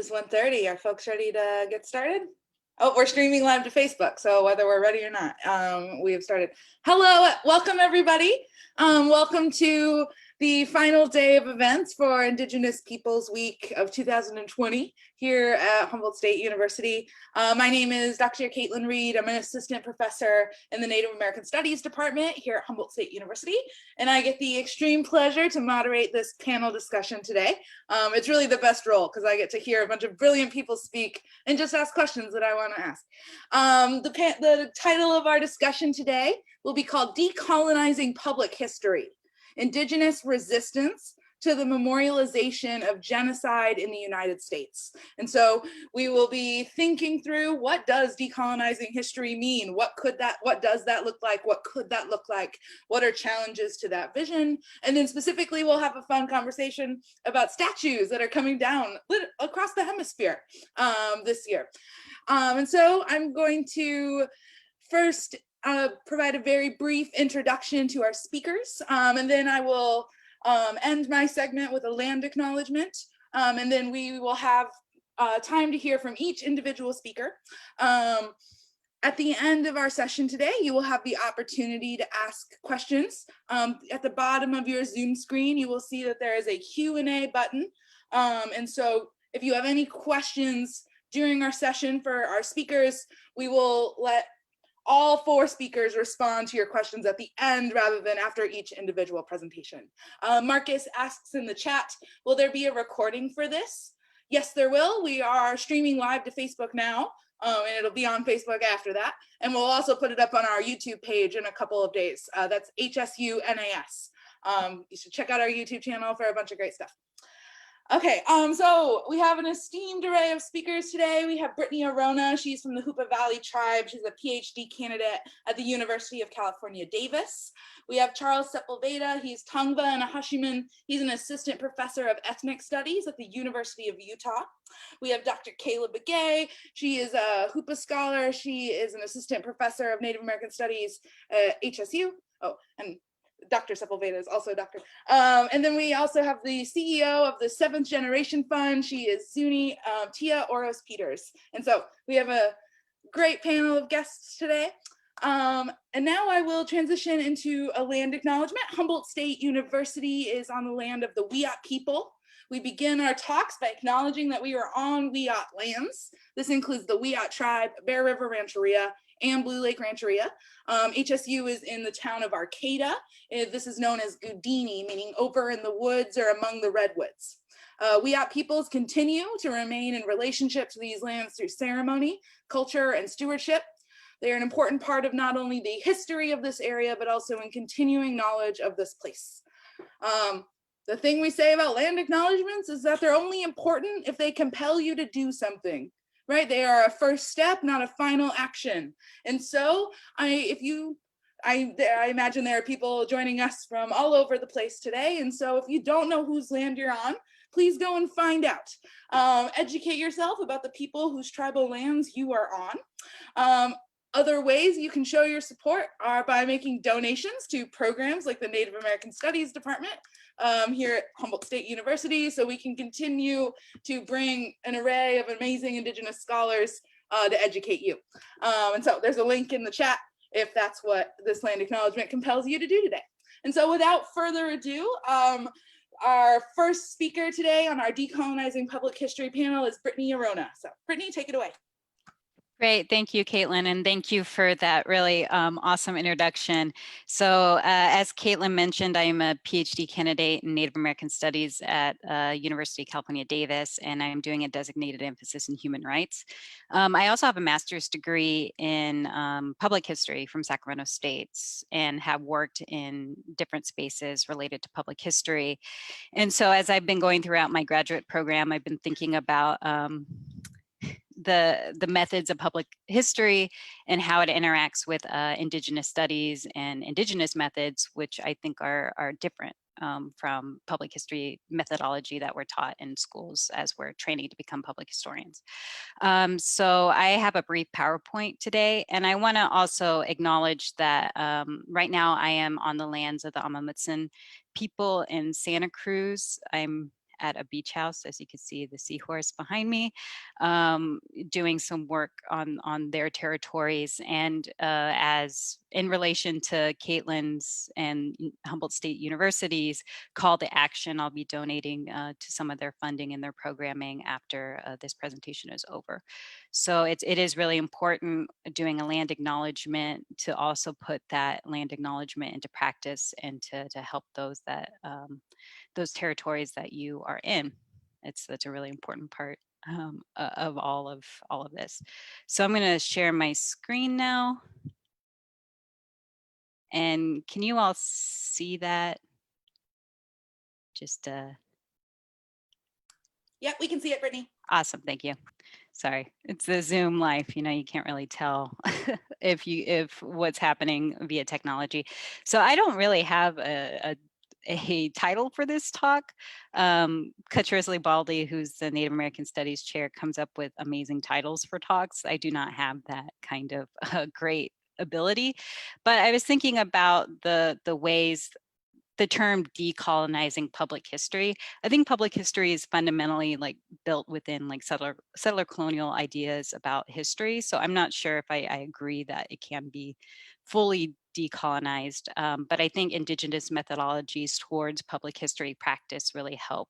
This is 1:30. Are folks ready to get started? Oh, we're streaming live to Facebook, so whether we're ready or not, we have started. Hello, welcome everybody. Welcome to the final day of events for Indigenous Peoples Week of 2020 here at Humboldt State University. My name is Dr. Kaitlin Reed. I'm an assistant professor in the Native American Studies Department here at Humboldt State University, and I get the extreme pleasure to moderate this panel discussion today. It's really the best role because I get to hear a bunch of brilliant people speak and just ask questions that I want to ask. The title of our discussion today will be called Decolonizing Public History: Indigenous Resistance to the Memorialization of Genocide in the United States. And so we will be thinking through, what does decolonizing history mean? What does that look like? What could that look like? What are challenges to that vision? And then specifically, we'll have a fun conversation about statues that are coming down across the hemisphere this year. And so I'm going to first provide a very brief introduction to our speakers, and then I will end my segment with a land acknowledgement, and then we will have time to hear from each individual speaker. At the end of our session today, you will have the opportunity to ask questions. At the bottom of your Zoom screen, you will see that there is a Q&A button, and so if you have any questions during our session for our speakers, we will let all four speakers respond to your questions at the end rather than after each individual presentation. Marcus asks in the chat, will there be a recording for this? Yes, there will. We are streaming live to Facebook now, and it'll be on Facebook after that. And we'll also put it up on our YouTube page in a couple of days. That's HSU NAS. You should check out our YouTube channel for a bunch of great stuff. Okay, so we have an esteemed array of speakers today. We have Brittani Orona. She's from the Hoopa Valley tribe. She's a PhD candidate at the University of California, Davis. We have Charles Sepulveda. He's Tongva and a Hashiman. He's an assistant professor of ethnic studies at the University of Utah. We have Dr. Kayla Begay. She is a Hoopa scholar. She is an assistant professor of Native American Studies at HSU. Oh, and Dr. Sepulveda is also a doctor. And then we also have the CEO of the 7th Generation Fund. She is Zuni Tia Oros Peters. And so we have a great panel of guests today. And now I will transition into a land acknowledgement. Humboldt State University is on the land of the Wiyot people. We begin our talks by acknowledging that we are on Wiyot lands. This includes the Wiyot tribe, Bear River Rancheria, and Blue Lake Rancheria. HSU is in the town of Arcata. This is known as Gudini, meaning over in the woods or among the redwoods. Wiyot peoples continue to remain in relationship to these lands through ceremony, culture, and stewardship. They are an important part of not only the history of this area, but also in continuing knowledge of this place. The thing we say about land acknowledgements is that they're only important if they compel you to do something. Right, they are a first step, not a final action. And so I imagine there are people joining us from all over the place today. And so if you don't know whose land you're on, please go and find out. Educate yourself about the people whose tribal lands you are on. Other ways you can show your support are by making donations to programs like the Native American Studies Department here at Humboldt State University, so we can continue to bring an array of amazing Indigenous scholars to educate you. And so there's a link in the chat if that's what this land acknowledgement compels you to do today. And so without further ado, our first speaker today on our Decolonizing Public History panel is Brittani Orona. So Brittani, take it away. Great, thank you, Kaitlin, and thank you for that really awesome introduction. So as Kaitlin mentioned, I am a PhD candidate in Native American Studies at University of California, Davis, and I'm doing a designated emphasis in human rights. I also have a master's degree in public history from Sacramento State and have worked in different spaces related to public history. And so as I've been going throughout my graduate program, I've been thinking about the methods of public history and how it interacts with Indigenous studies and Indigenous methods, which I think are different from public history methodology that we're taught in schools as we're training to become public historians. So I have a brief PowerPoint today, and I want to also acknowledge that right now I am on the lands of the Amamutsan people in Santa Cruz. I'm at a beach house, as you can see the seahorse behind me, doing some work on their territories. And as in relation to Kaitlin's and Humboldt State University's call to action, I'll be donating to some of their funding and their programming after this presentation is over. So it is really important doing a land acknowledgement to also put that land acknowledgement into practice and to help those that those territories that you are in. That's a really important part of all of this. So I'm going to share my screen now. And can you all see that? Just Yeah, we can see it, Brittany. awesome, thank you. Sorry, it's the Zoom life, you know, you can't really tell if what's happening via technology. So I don't really have a title for this talk. Katrisley Baldy, who's the Native American Studies chair, comes up with amazing titles for talks. I do not have that kind of great ability, but I was thinking about the ways the term decolonizing public history. I think public history is fundamentally like built within like settler colonial ideas about history. So I'm not sure if I agree that it can be fully decolonized, but I think indigenous methodologies towards public history practice really help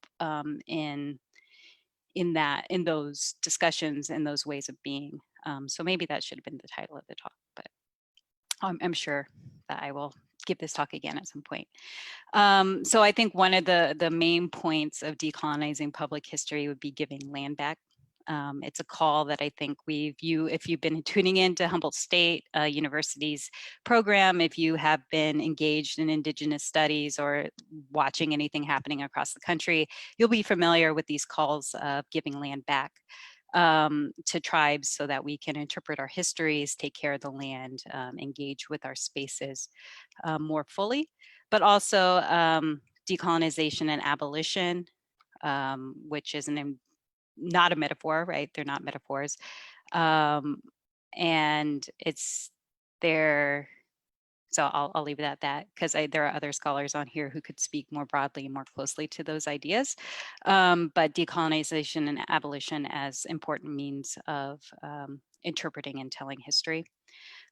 in those discussions and those ways of being. So maybe that should have been the title of the talk, but I'm sure that I will give this talk again at some point. So I think one of the main points of decolonizing public history would be giving land back. It's a call that I think if you've been tuning into Humboldt State University's program, if you have been engaged in Indigenous studies or watching anything happening across the country, you'll be familiar with these calls of giving land back to tribes so that we can interpret our histories, take care of the land, engage with our spaces more fully, but also decolonization and abolition, which is not a metaphor, right? They're not metaphors. And it's there. So I'll leave it at that because there are other scholars on here who could speak more broadly and more closely to those ideas. But decolonization and abolition as important means of interpreting and telling history.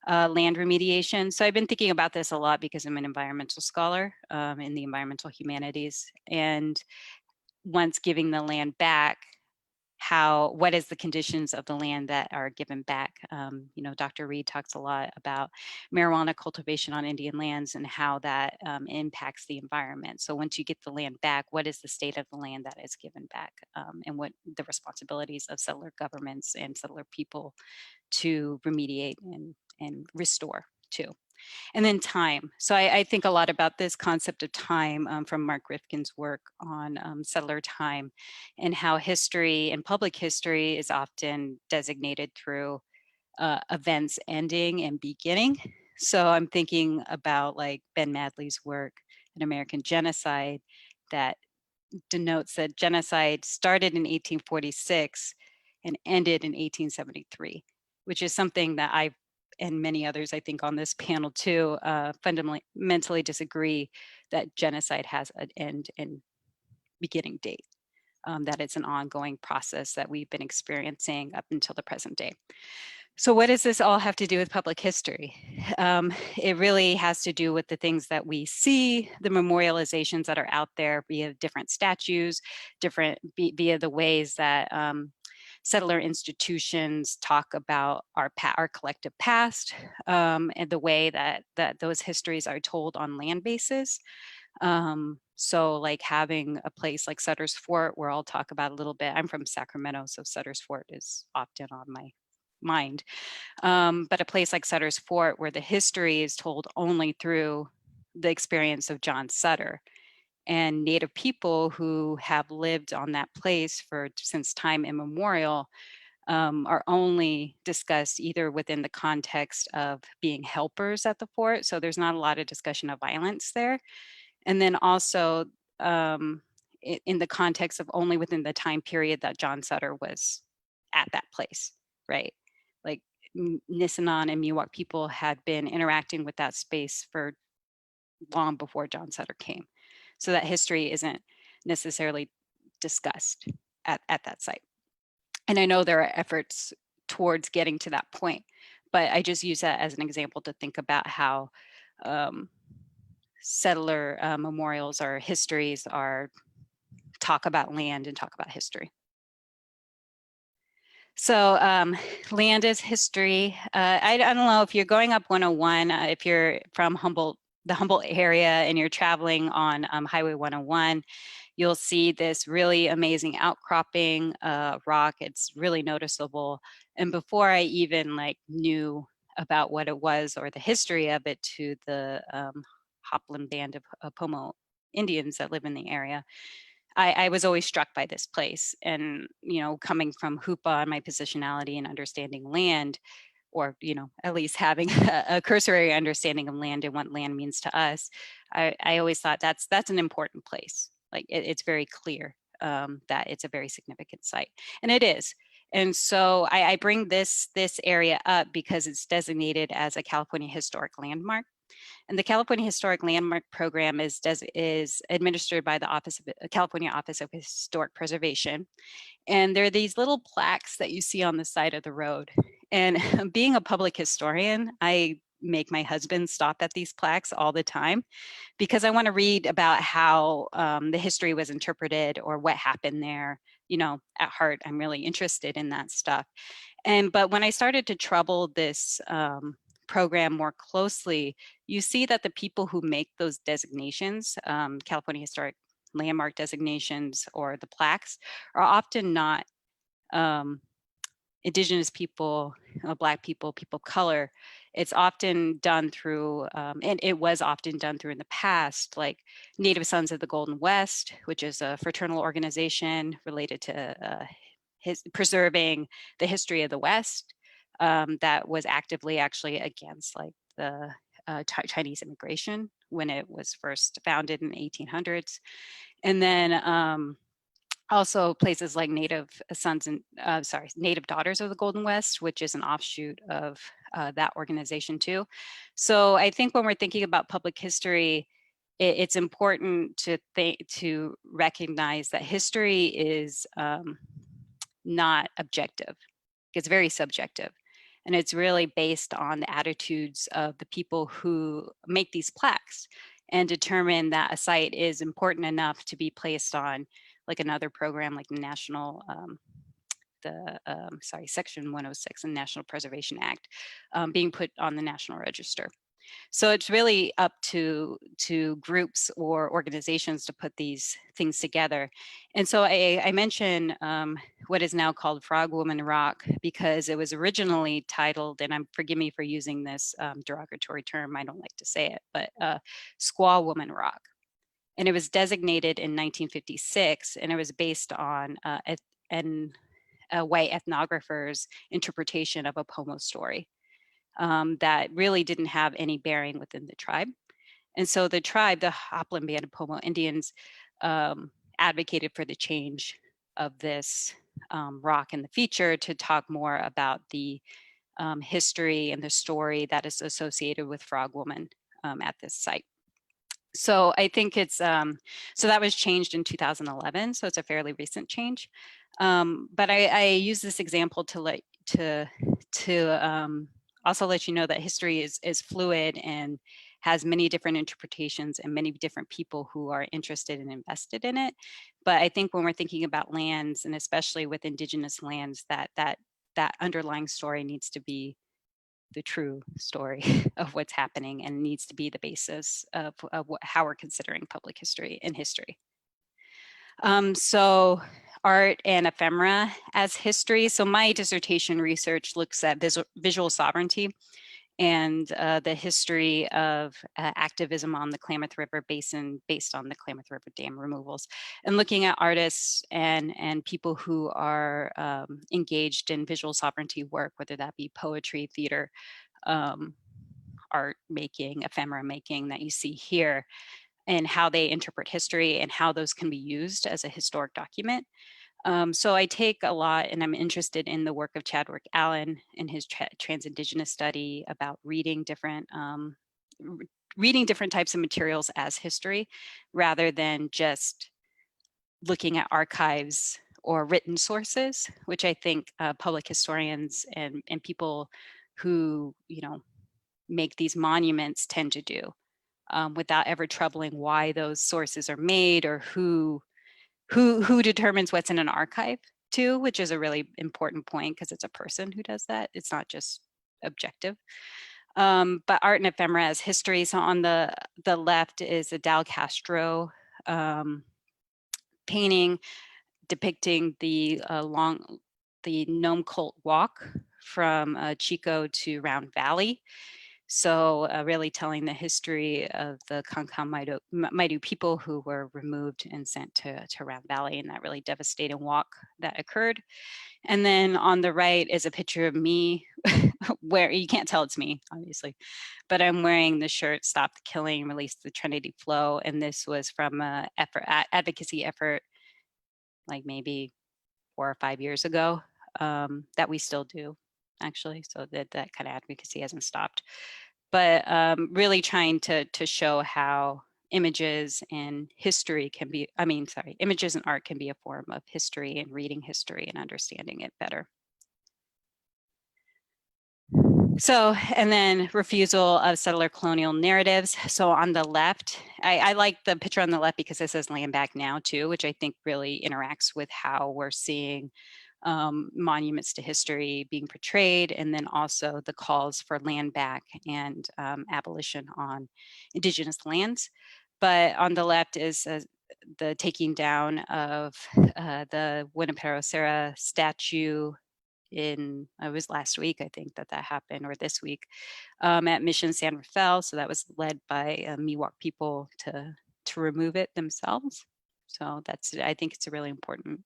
Land remediation. So I've been thinking about this a lot because I'm an environmental scholar in the environmental humanities. And once giving the land back, what is the conditions of the land that are given back? You know, Dr. Reed talks a lot about marijuana cultivation on Indian lands and how that impacts the environment. So once you get the land back, what is the state of the land that is given back, and what the responsibilities of settler governments and settler people to remediate and restore to. And then time. So I think a lot about this concept of time from Mark Rifkin's work on settler time and how history and public history is often designated through events ending and beginning. So I'm thinking about like Ben Madley's work in American Genocide that denotes that genocide started in 1846 and ended in 1873, which is something that I and many others, I think, on this panel too, fundamentally disagree that genocide has an end and beginning date, that it's an ongoing process that we've been experiencing up until the present day. So what does this all have to do with public history? It really has to do with the things that we see, the memorializations that are out there via different statues, via the ways that settler institutions talk about our collective past, and the way that those histories are told on land bases. So like having a place like Sutter's Fort, where I'll talk about a little bit. I'm from Sacramento, so Sutter's Fort is often on my mind. But a place like Sutter's Fort, where the history is told only through the experience of John Sutter, and Native people who have lived on that place since time immemorial are only discussed either within the context of being helpers at the fort. So there's not a lot of discussion of violence there. And then also in the context of only within the time period that John Sutter was at that place, right? Like Nisenan and Miwok people had been interacting with that space for long before John Sutter came. So that history isn't necessarily discussed at that site. And I know there are efforts towards getting to that point, but I just use that as an example to think about how settler memorials or histories are talk about land and talk about history. So land is history. I don't know if you're going up 101, if you're from the Humboldt area and you're traveling on Highway 101, you'll see this really amazing outcropping rock. It's really noticeable. And before I even knew about what it was or the history of it to the Hopland band of Pomo Indians that live in the area, I was always struck by this place. And, coming from Hoopa and my positionality and understanding land, or, at least having a cursory understanding of land and what land means to us, I always thought that's an important place. It's very clear that it's a very significant site, and it is. And so I bring this area up because it's designated as a California Historic Landmark. And the California Historic Landmark Program is administered by the California Office of Historic Preservation. And there are these little plaques that you see on the side of the road. And being a public historian, I make my husband stop at these plaques all the time because I want to read about how the history was interpreted or what happened there. At heart, I'm really interested in that stuff. But when I started to trouble this program more closely, you see that the people who make those designations, California Historic Landmark designations or the plaques, are often not Indigenous people, Black people, people of color. It's often done through, and it was often done through in the past, like Native Sons of the Golden West, which is a fraternal organization related to preserving the history of the West, that was actively actually against the Chinese immigration when it was first founded in the 1800s. And then also places like Native Daughters of the Golden West, which is an offshoot of that organization too. So I think when we're thinking about public history, it's important to recognize that history is not objective. It's very subjective. And it's really based on the attitudes of the people who make these plaques and determine that a site is important enough to be placed on another program like the National, Section 106 in the National Preservation Act, being put on the National Register. So it's really up to groups or organizations to put these things together. And so I mention what is now called Frog Woman Rock because it was originally titled, and forgive me for using this derogatory term, I don't like to say it, but Squaw Woman Rock. And it was designated in 1956, and it was based on a white ethnographer's interpretation of a Pomo story. That really didn't have any bearing within the tribe. And so the tribe, the Hopland Band of Pomo Indians, advocated for the change of this rock in the feature to talk more about the history and the story that is associated with Frog Woman at this site. So I think it's, so that was changed in 2011, so it's a fairly recent change. But I use this example to also let you know that history is fluid and has many different interpretations and many different people who are interested and invested in it. But I think when we're thinking about lands, and especially with Indigenous lands, that underlying story needs to be the true story of what's happening and needs to be the basis of how we're considering public history and history. So art and ephemera as history. So my dissertation research looks at visual sovereignty and the history of activism on the Klamath River Basin based on the Klamath River Dam removals, and looking at artists and people who are engaged in visual sovereignty work, whether that be poetry, theater, art making, ephemera making that you see here, and how they interpret history and how those can be used as a historic document. So I take a lot, and I'm interested in the work of Chadwick Allen in his trans-Indigenous study about reading different types of materials as history, rather than just looking at archives or written sources, which I think public historians and people who, you know, make these monuments tend to do, without ever troubling why those sources are made or who determines what's in an archive too, which is a really important point because it's a person who does that. It's not just objective. But art and ephemera as history. So on the left is a Dal Castro painting depicting the Nome Cult walk from Chico to Round Valley. So really telling the history of the Kankan Maidu people who were removed and sent to Round Valley, and that really devastating walk that occurred. And then on the right is a picture of me where you can't tell it's me, obviously, but I'm wearing the shirt, Stop the Killing, Release the Trinity Flow. And this was from a advocacy effort, like maybe 4 or 5 years ago, that we still do, actually. So that kind of advocacy hasn't stopped. But really trying to show how images and history can be, images and art can be a form of history and reading history and understanding it better. So, and then refusal of settler colonial narratives. So on the left, I like the picture on the left because it says land back now too, which I think really interacts with how we're seeing monuments to history being portrayed, and then also the calls for land back and abolition on Indigenous lands. But on the left is the taking down of the Winipero Serra statue it was last week, I think that happened, or this week, at Mission San Rafael. So that was led by Miwok people to remove it themselves. So I think it's a really important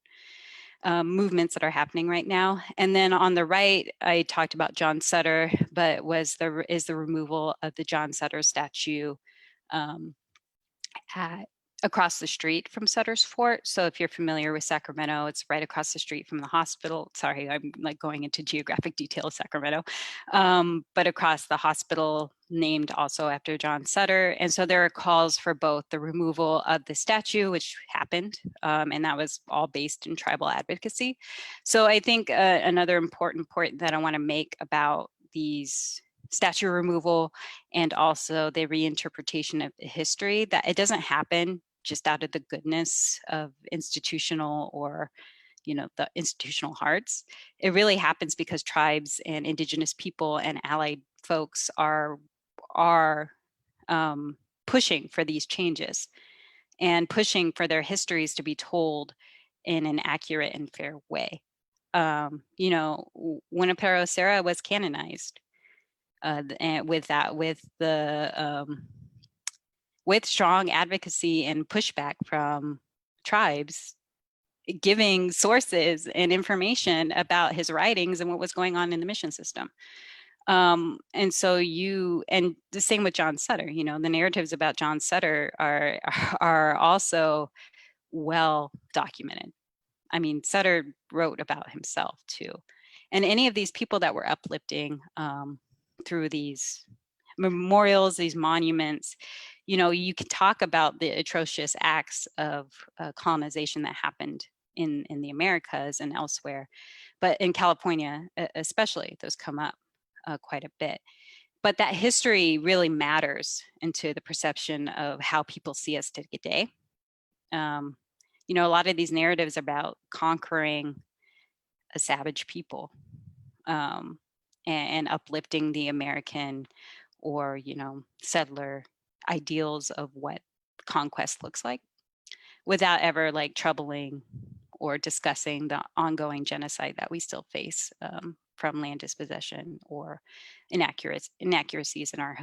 movements that are happening right now. And then on the right, I talked about John Sutter, but is the removal of the John Sutter statue across the street from Sutter's Fort. So if you're familiar with Sacramento, it's right across the street from the hospital. Sorry, I'm like going into geographic detail of Sacramento, but across the hospital named also after John Sutter. And so there are calls for both the removal of the statue, which happened, and that was all based in tribal advocacy. So I think another important point that I want to make about these statue removal and also the reinterpretation of history, that it doesn't happen just out of the goodness of institutional or, you know, the institutional hearts. It really happens because tribes and Indigenous people and allied folks are pushing for these changes and pushing for their histories to be told in an accurate and fair way. You know, Winipero Serra was canonized. And with strong advocacy and pushback from tribes, giving sources and information about his writings and what was going on in the mission system. And so and the same with John Sutter, you know, the narratives about John Sutter are also well documented. I mean, Sutter wrote about himself too. And any of these people that were uplifting through these memorials, these monuments, you know, you can talk about the atrocious acts of colonization that happened in the Americas and elsewhere, but in California especially, those come up quite a bit. But that history really matters into the perception of how people see us today. You know, a lot of these narratives about conquering a savage people and uplifting the American or, you know, settler ideals of what conquest looks like without ever like troubling or discussing the ongoing genocide that we still face from land dispossession or inaccuracies in our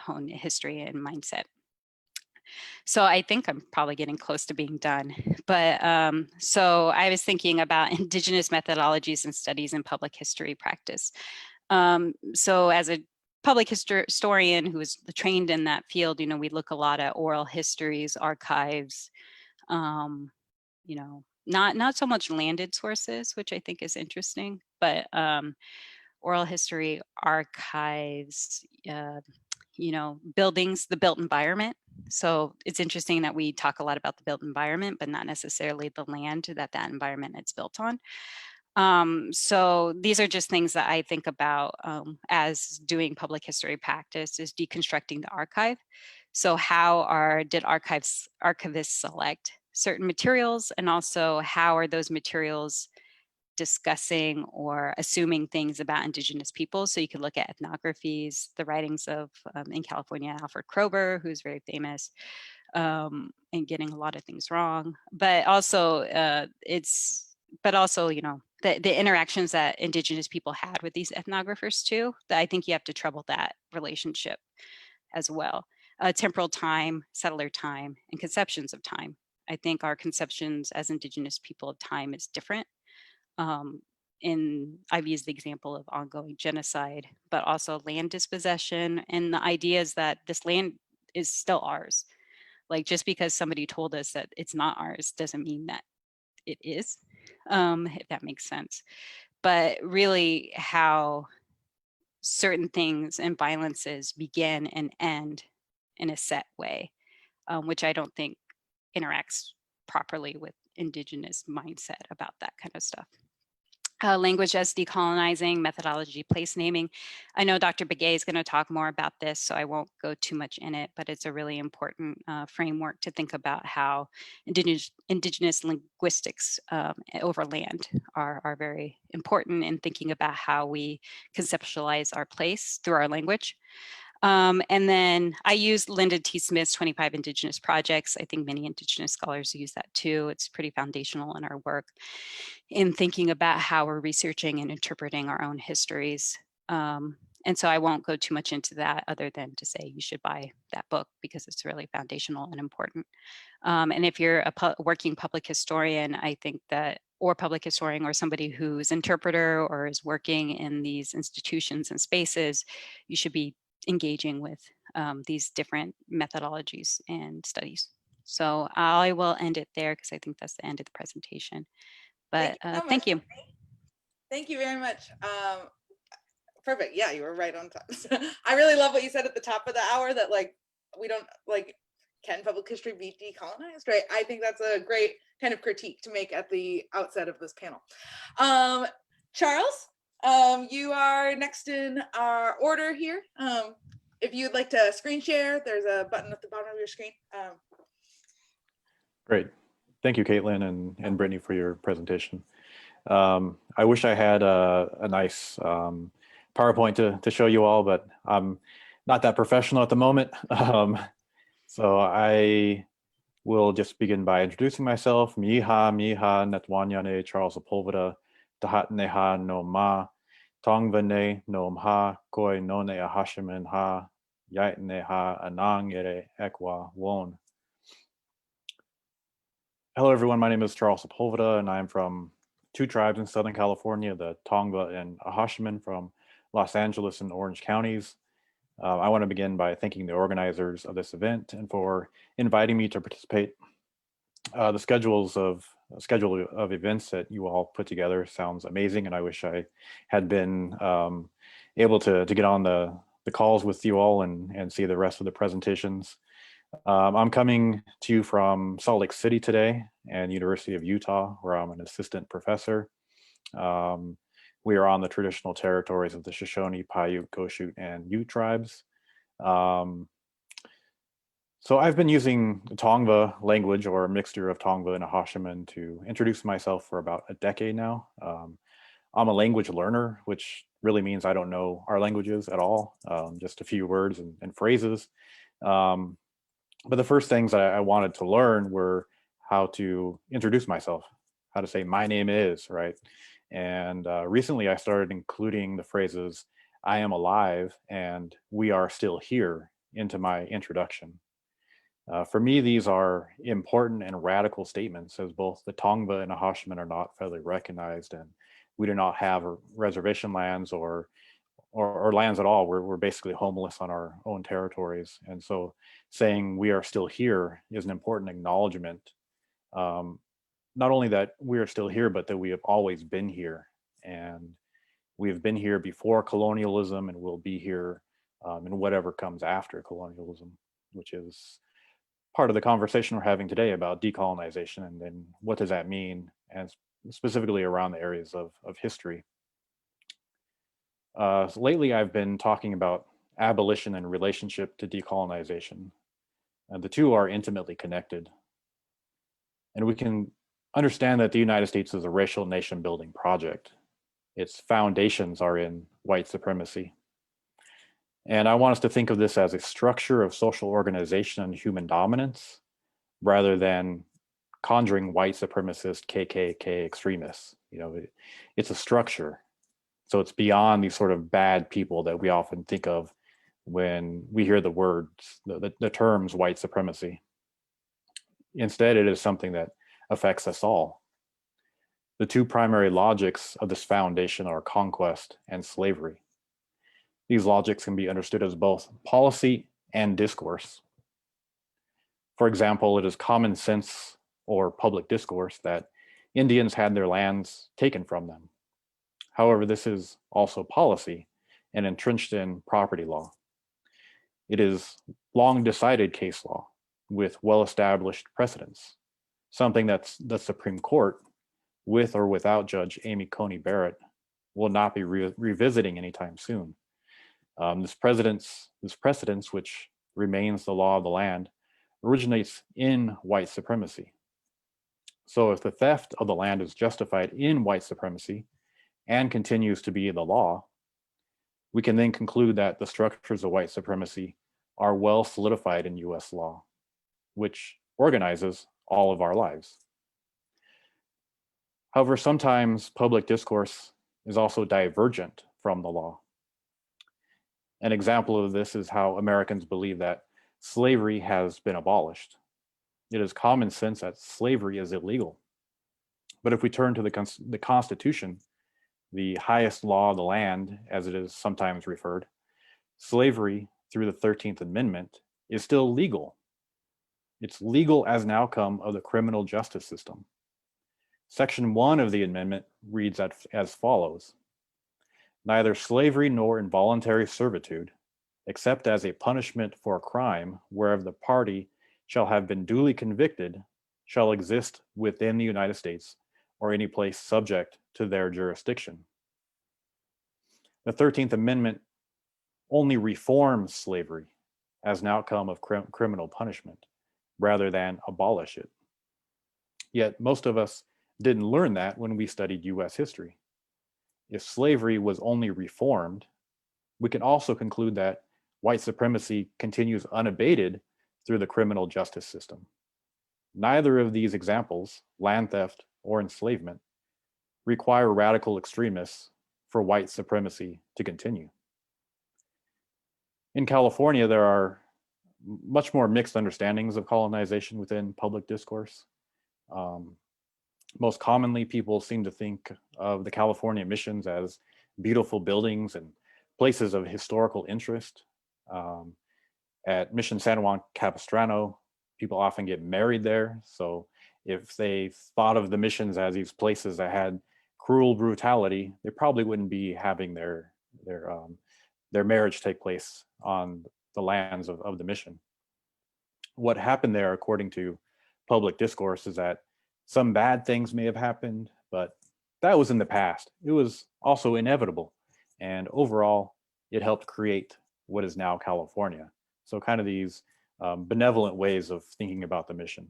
own history and mindset. So I think I'm probably getting close to being done. But so I was thinking about Indigenous methodologies and studies in public history practice. So as a public historian who is trained in that field, you know, we look a lot at oral histories, archives, you know, not so much landed sources, which I think is interesting, but oral history, archives, you know, buildings, the built environment. So it's interesting that we talk a lot about the built environment, but not necessarily the land that environment is built on. So these are just things that I think about as doing public history practice, is deconstructing the archive. So how did archivists select certain materials, and also how are those materials discussing or assuming things about Indigenous people? So you could look at ethnographies, the writings of, in California, Alfred Kroeber, who's very famous, and getting a lot of things wrong. But also you know, the interactions that Indigenous people had with these ethnographers too, that I think you have to trouble that relationship as well. Temporal time, settler time, and conceptions of time. I think our conceptions as Indigenous people of time is different. I've used the example of ongoing genocide, but also land dispossession, and the idea is that this land is still ours. Like, just because somebody told us that it's not ours doesn't mean that it is, if that makes sense. But really how certain things and violences begin and end in a set way, which I don't think interacts properly with Indigenous mindset about that kind of stuff. Language as decolonizing, methodology, place naming. I know Dr. Begay is going to talk more about this, so I won't go too much in it, but it's a really important framework to think about how indigenous linguistics over land are very important in thinking about how we conceptualize our place through our language. And then I used Linda T. Smith's 25 Indigenous projects. I think many Indigenous scholars use that too. It's pretty foundational in our work in thinking about how we're researching and interpreting our own histories. And so I won't go too much into that, other than to say you should buy that book because it's really foundational and important. And if you're a working public historian, I think that, or public historian, or somebody who's interpreter or is working in these institutions and spaces, you should be engaging with these different methodologies and studies. So I will end it there because I think that's the end of the presentation. But thank you. Thank you very much. Perfect. Yeah, you were right on time. I really love what you said at the top of the hour, that like, we don't like, can public history be decolonized, right? I think that's a great kind of critique to make at the outset of this panel. Charles, you are next in our order here. If you'd like to screen share, there's a button at the bottom of your screen. Great. Thank you, Kaitlin and Brittany, for your presentation. I wish I had a nice PowerPoint to show you all, but I'm not that professional at the moment. So I will just begin by introducing myself. Miha Netwanyane Charles Sepulveda, Tahat Neha no Ma, Tongvane no Mha, Koi None Ahashimen Ha, Yait Neha Anang Ere Ekwa Won. Hello, everyone. My name is Charles Sepulveda, and I'm from two tribes in Southern California, the Tongva and Ahashimen from Los Angeles and Orange counties. I want to begin by thanking the organizers of this event and for inviting me to participate. The schedule of events that you all put together sounds amazing, and I wish I had been able to get on the calls with you all and see the rest of the presentations. I'm coming to you from Salt Lake City today and University of Utah, where I'm an assistant professor. We are on the traditional territories of the Shoshone, Paiute, Goshute, and Ute tribes. So I've been using the Tongva language, or a mixture of Tongva and Ahashimen, to introduce myself for about a decade now. I'm a language learner, which really means I don't know our languages at all, just a few words and phrases. But the first things I wanted to learn were how to introduce myself, how to say my name is, right? And recently I started including the phrases I am alive and we are still here into my introduction. For me, these are important and radical statements, as both the Tongva and Ahashimen are not federally recognized, and we do not have reservation lands or lands at all. We're basically homeless on our own territories. And so saying we are still here is an important acknowledgement. Not only that we are still here, but that we have always been here. And we have been here before colonialism and will be here in whatever comes after colonialism, which is part of the conversation we're having today about decolonization and then what does that mean, and specifically around the areas of history. So lately, I've been talking about abolition in relationship to decolonization. The two are intimately connected. And we can understand that the United States is a racial nation building project. Its foundations are in white supremacy. And I want us to think of this as a structure of social organization and human dominance, rather than conjuring white supremacist KKK extremists. It's a structure. So it's beyond these sort of bad people that we often think of when we hear the words, the terms white supremacy. Instead, it is something that affects us all. The two primary logics of this foundation are conquest and slavery. These logics can be understood as both policy and discourse. For example, it is common sense or public discourse that Indians had their lands taken from them. However, this is also policy and entrenched in property law. It is long decided case law with well-established precedents, something that the Supreme Court, with or without Judge Amy Coney Barrett, will not be revisiting anytime soon. This precedence, which remains the law of the land, originates in white supremacy. So if the theft of the land is justified in white supremacy and continues to be the law, we can then conclude that the structures of white supremacy are well solidified in US law, which organizes all of our lives. However, sometimes public discourse is also divergent from the law. An example of this is how Americans believe that slavery has been abolished. It is common sense that slavery is illegal. But if we turn to the Constitution, the highest law of the land, as it is sometimes referred, slavery through the 13th Amendment is still legal. It's legal as an outcome of the criminal justice system. Section 1 of the amendment reads as follows: neither slavery nor involuntary servitude, except as a punishment for a crime whereof the party shall have been duly convicted, shall exist within the United States or any place subject to their jurisdiction. The 13th Amendment only reforms slavery as an outcome of criminal punishment, rather than abolish it. Yet most of us didn't learn that when we studied US history. If slavery was only reformed, we can also conclude that white supremacy continues unabated through the criminal justice system. Neither of these examples, land theft or enslavement, require radical extremists for white supremacy to continue. In California, there are much more mixed understandings of colonization within public discourse. Most commonly, people seem to think of the California missions as beautiful buildings and places of historical interest. At Mission San Juan Capistrano, people often get married there. So if they thought of the missions as these places that had cruel brutality, they probably wouldn't be having their marriage take place on the lands of the mission. What happened there, according to public discourse, is that some bad things may have happened, but that was in the past. It was also inevitable. And overall, it helped create what is now California. So kind of these benevolent ways of thinking about the mission.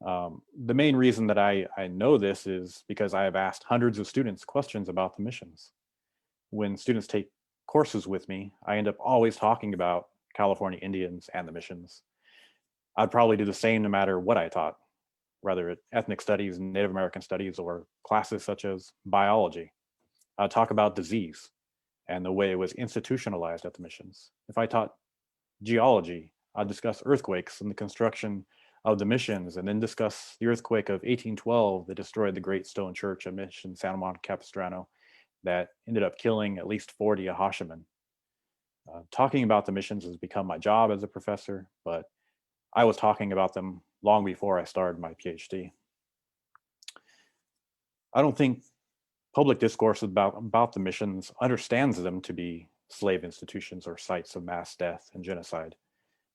The main reason that I know this is because I have asked hundreds of students questions about the missions. When students take courses with me, I end up always talking about California Indians and the missions. I'd probably do the same no matter what I taught, whether it's ethnic studies, Native American studies, or classes such as biology. I'd talk about disease and the way it was institutionalized at the missions. If I taught geology, I'd discuss earthquakes and the construction of the missions, and then discuss the earthquake of 1812 that destroyed the Great Stone Church at Mission San Juan Capistrano that ended up killing at least 40 Ahashiman. Talking about the missions has become my job as a professor, but I was talking about them long before I started my PhD. I don't think public discourse about the missions understands them to be slave institutions or sites of mass death and genocide.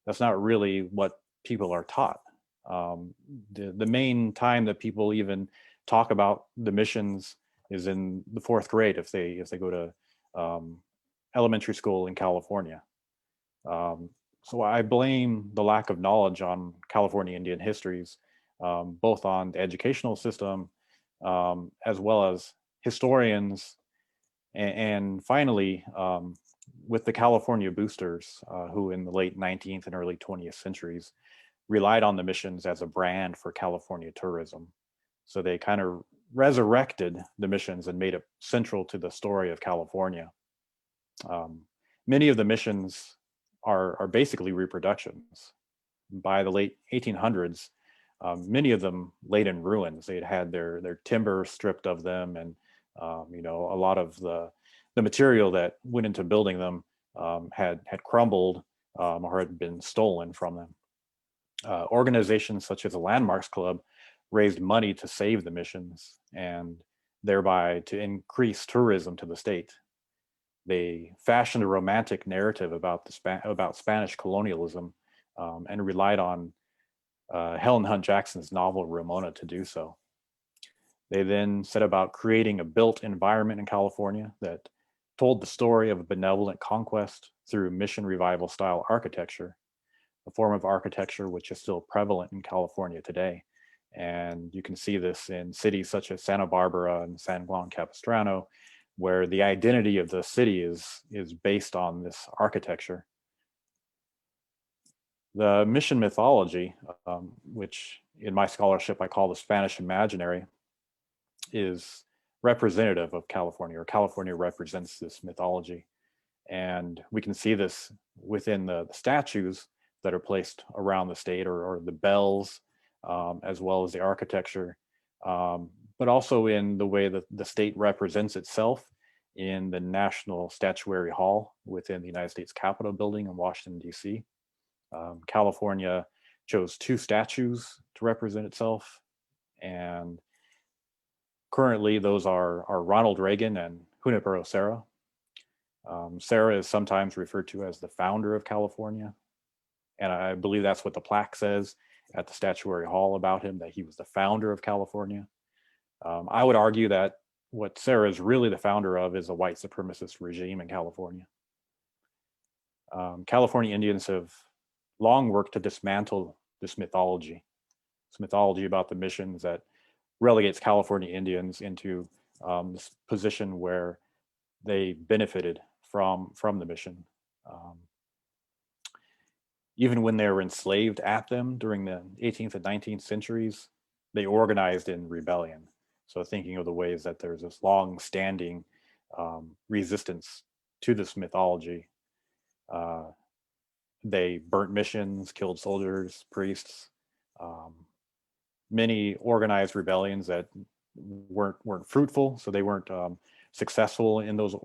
That's not really what people are taught. The main time that people even talk about the missions is in the 4th grade if they go to elementary school in California. So I blame the lack of knowledge on California Indian histories, both on the educational system, as well as historians, and finally, with the California boosters, who in the late 19th and early 20th centuries relied on the missions as a brand for California tourism. So they kind of resurrected the missions and made it central to the story of California. Many of the missions are basically reproductions. By the late 1800s, many of them laid in ruins. They'd had their timber stripped of them, and a lot of the material that went into building them had crumbled or had been stolen from them. Organizations such as the Landmarks Club raised money to save the missions and thereby to increase tourism to the state. They fashioned a romantic narrative about about Spanish colonialism and relied on Helen Hunt Jackson's novel Ramona to do so. They then set about creating a built environment in California that told the story of a benevolent conquest through mission revival style architecture, a form of architecture which is still prevalent in California today. And you can see this in cities such as Santa Barbara and San Juan Capistrano, where the identity of the city is based on this architecture. The mission mythology, which in my scholarship I call the Spanish imaginary, is representative of California, or California represents this mythology. And we can see this within the statues that are placed around the state, or the bells, as well as the architecture, but also in the way that the state represents itself in the National Statuary Hall within the United States Capitol building in Washington, D.C. California chose 2 statues to represent itself, and currently those are Ronald Reagan and Junipero Serra. Serra is sometimes referred to as the founder of California, and I believe that's what the plaque says at the Statuary Hall about him, that he was the founder of California. I would argue that what Serra is really the founder of is a white supremacist regime in California. California Indians have long worked to dismantle this mythology about the missions that relegates California Indians into this position where they benefited from the mission. Even when they were enslaved at them during the 18th and 19th centuries, they organized in rebellion. So thinking of the ways that there's this long-standing resistance to this mythology. They burnt missions, killed soldiers, priests, many organized rebellions that weren't fruitful, so they weren't successful in those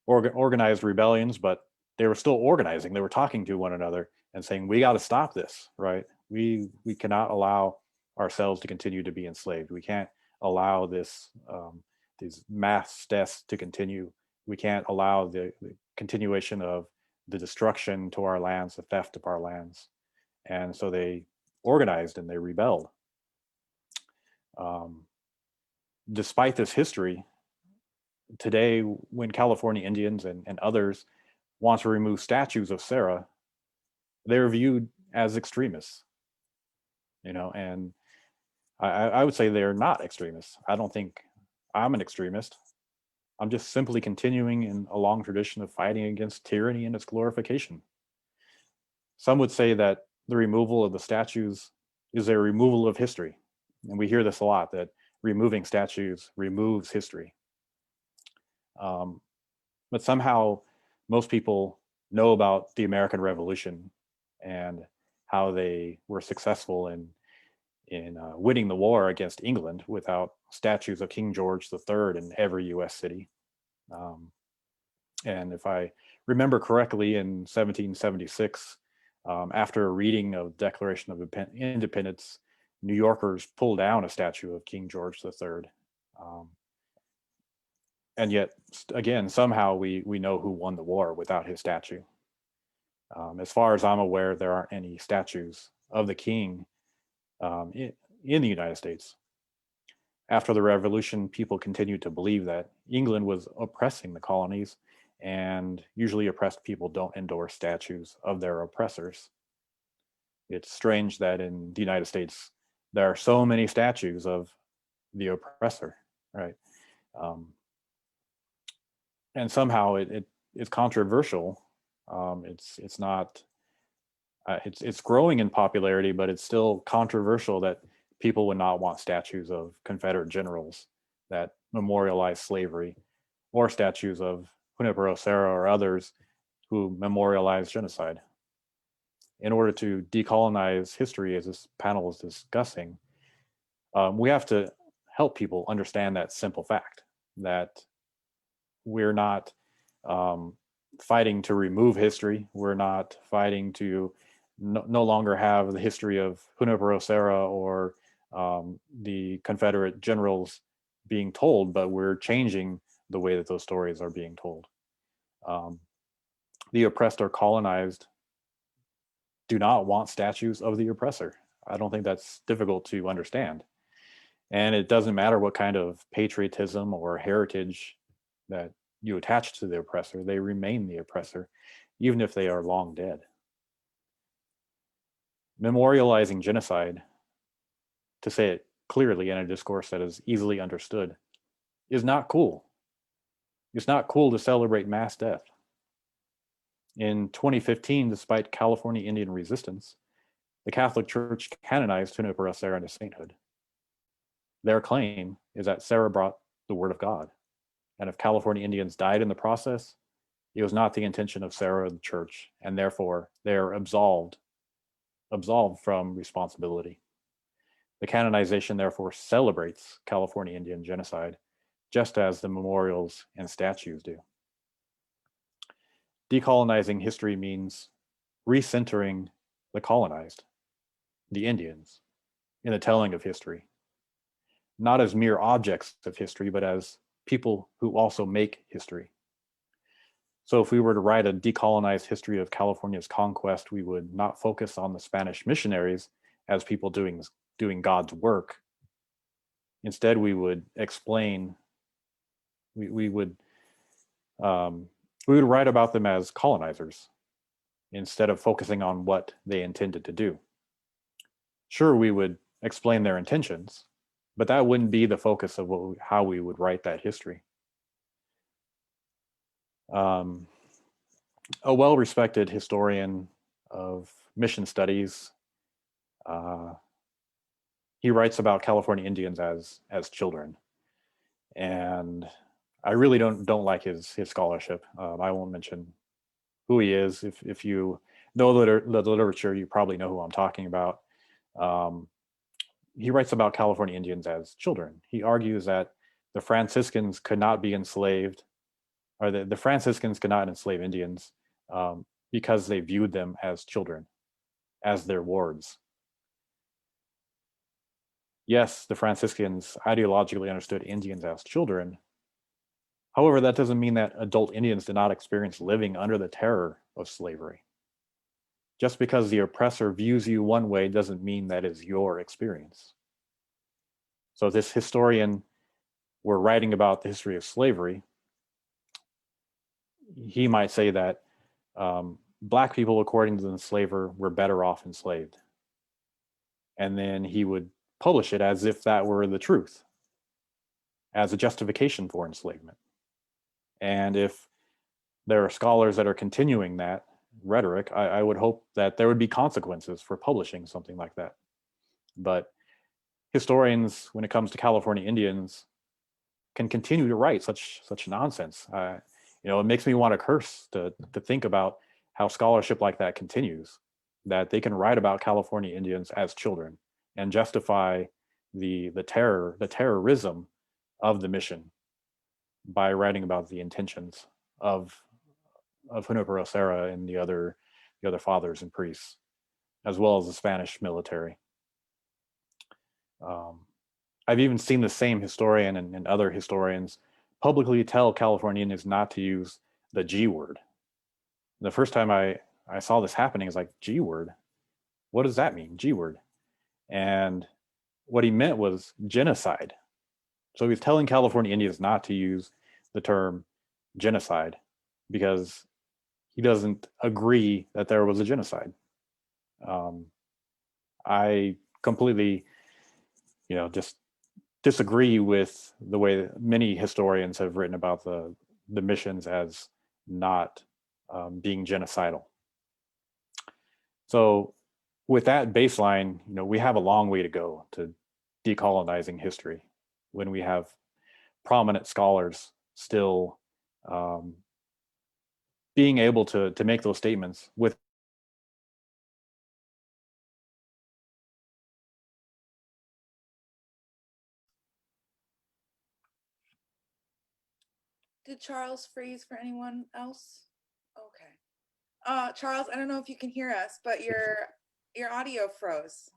organized rebellions, but they were still organizing. They were talking to one another and saying, we got to stop this, right? We cannot allow ourselves to continue to be enslaved. We can't allow this these mass deaths to continue. We can't allow the continuation of the destruction to our lands, the theft of our lands. And so they organized and they rebelled. Despite this history, today, when California Indians and others want to remove statues of Serra, they're viewed as extremists, and I would say they're not extremists. I don't think I'm an extremist. I'm just simply continuing in a long tradition of fighting against tyranny and its glorification. Some would say that the removal of the statues is a removal of history. And we hear this a lot, that removing statues removes history. But somehow most people know about the American Revolution and how they were successful in winning the war against England without statues of King George III in every US city. And if I remember correctly, in 1776, after a reading of the Declaration of Independence, New Yorkers pulled down a statue of King George III. And yet, again, somehow we know who won the war without his statue. As far as I'm aware, there aren't any statues of the king in the United States. After the revolution, people continued to believe that England was oppressing the colonies, and usually oppressed people don't endorse statues of their oppressors. It's strange that in the United States, there are so many statues of the oppressor, right? And somehow it's controversial. It's not. It's growing in popularity, but it's still controversial that people would not want statues of Confederate generals that memorialize slavery, or statues of Hoopa or others who memorialize genocide. In order to decolonize history, as this panel is discussing, we have to help people understand that simple fact that we're not fighting to remove history. We're not fighting to no longer have the history of Hoopa or the Confederate generals being told, but we're changing the way that those stories are being told. The oppressed or colonized do not want statues of the oppressor. I don't think that's difficult to understand. And it doesn't matter what kind of patriotism or heritage that you attach to the oppressor, they remain the oppressor, even if they are long dead. Memorializing genocide, to say it clearly in a discourse that is easily understood, is not cool. It's not cool to celebrate mass death. In 2015, despite California Indian resistance, the Catholic Church canonized Hoopa into sainthood. Their claim is that Sarah brought the word of God, and if California Indians died in the process, it was not the intention of Sarah or the church, and therefore they are absolved from responsibility. The canonization therefore celebrates California Indian genocide, just as the memorials and statues do. Decolonizing history means recentering the colonized, the Indians, in the telling of history, not as mere objects of history, but as people who also make history. So if we were to write a decolonized history of California's conquest, we would not focus on the Spanish missionaries as people doing God's work. Instead, we would explain, we would write about them as colonizers instead of focusing on what they intended to do. Sure, we would explain their intentions, but that wouldn't be the focus of how we would write that history. A well-respected historian of mission studies, he writes about California Indians as children, and I really don't like his scholarship. I won't mention who he is. If you know the literature, you probably know who I'm talking about. He writes about California Indians as children. He argues that the Franciscans could not be enslaved, or the Franciscans could not enslave Indians because they viewed them as children, as their wards. Yes, the Franciscans ideologically understood Indians as children. However, that doesn't mean that adult Indians did not experience living under the terror of slavery. Just because the oppressor views you one way doesn't mean that is your experience. So this historian, we're writing about the history of slavery, he might say that Black people, according to the enslaver, were better off enslaved. And then he would publish it as if that were the truth, as a justification for enslavement. And if there are scholars that are continuing that rhetoric, I would hope that there would be consequences for publishing something like that. But historians, when it comes to California Indians, can continue to write such nonsense. It makes me want to curse to think about how scholarship like that continues, that they can write about California Indians as children and justify the terrorism of the mission by writing about the intentions of Hoopa and the other fathers and priests, as well as the Spanish military. I've even seen the same historian and other historians publicly tell California Indians not to use the G word. The first time I I saw this happening. It's like, G word. What does that mean? G word. And what he meant was genocide. So he's telling California Indians not to use the term genocide because he doesn't agree that there was a genocide. I completely, just disagree with the way that many historians have written about the missions as not being genocidal. So with that baseline, we have a long way to go to decolonizing history when we have prominent scholars still being able to make those statements with Did Charles freeze for anyone else? Okay. Charles, I don't know if you can hear us, but your audio froze.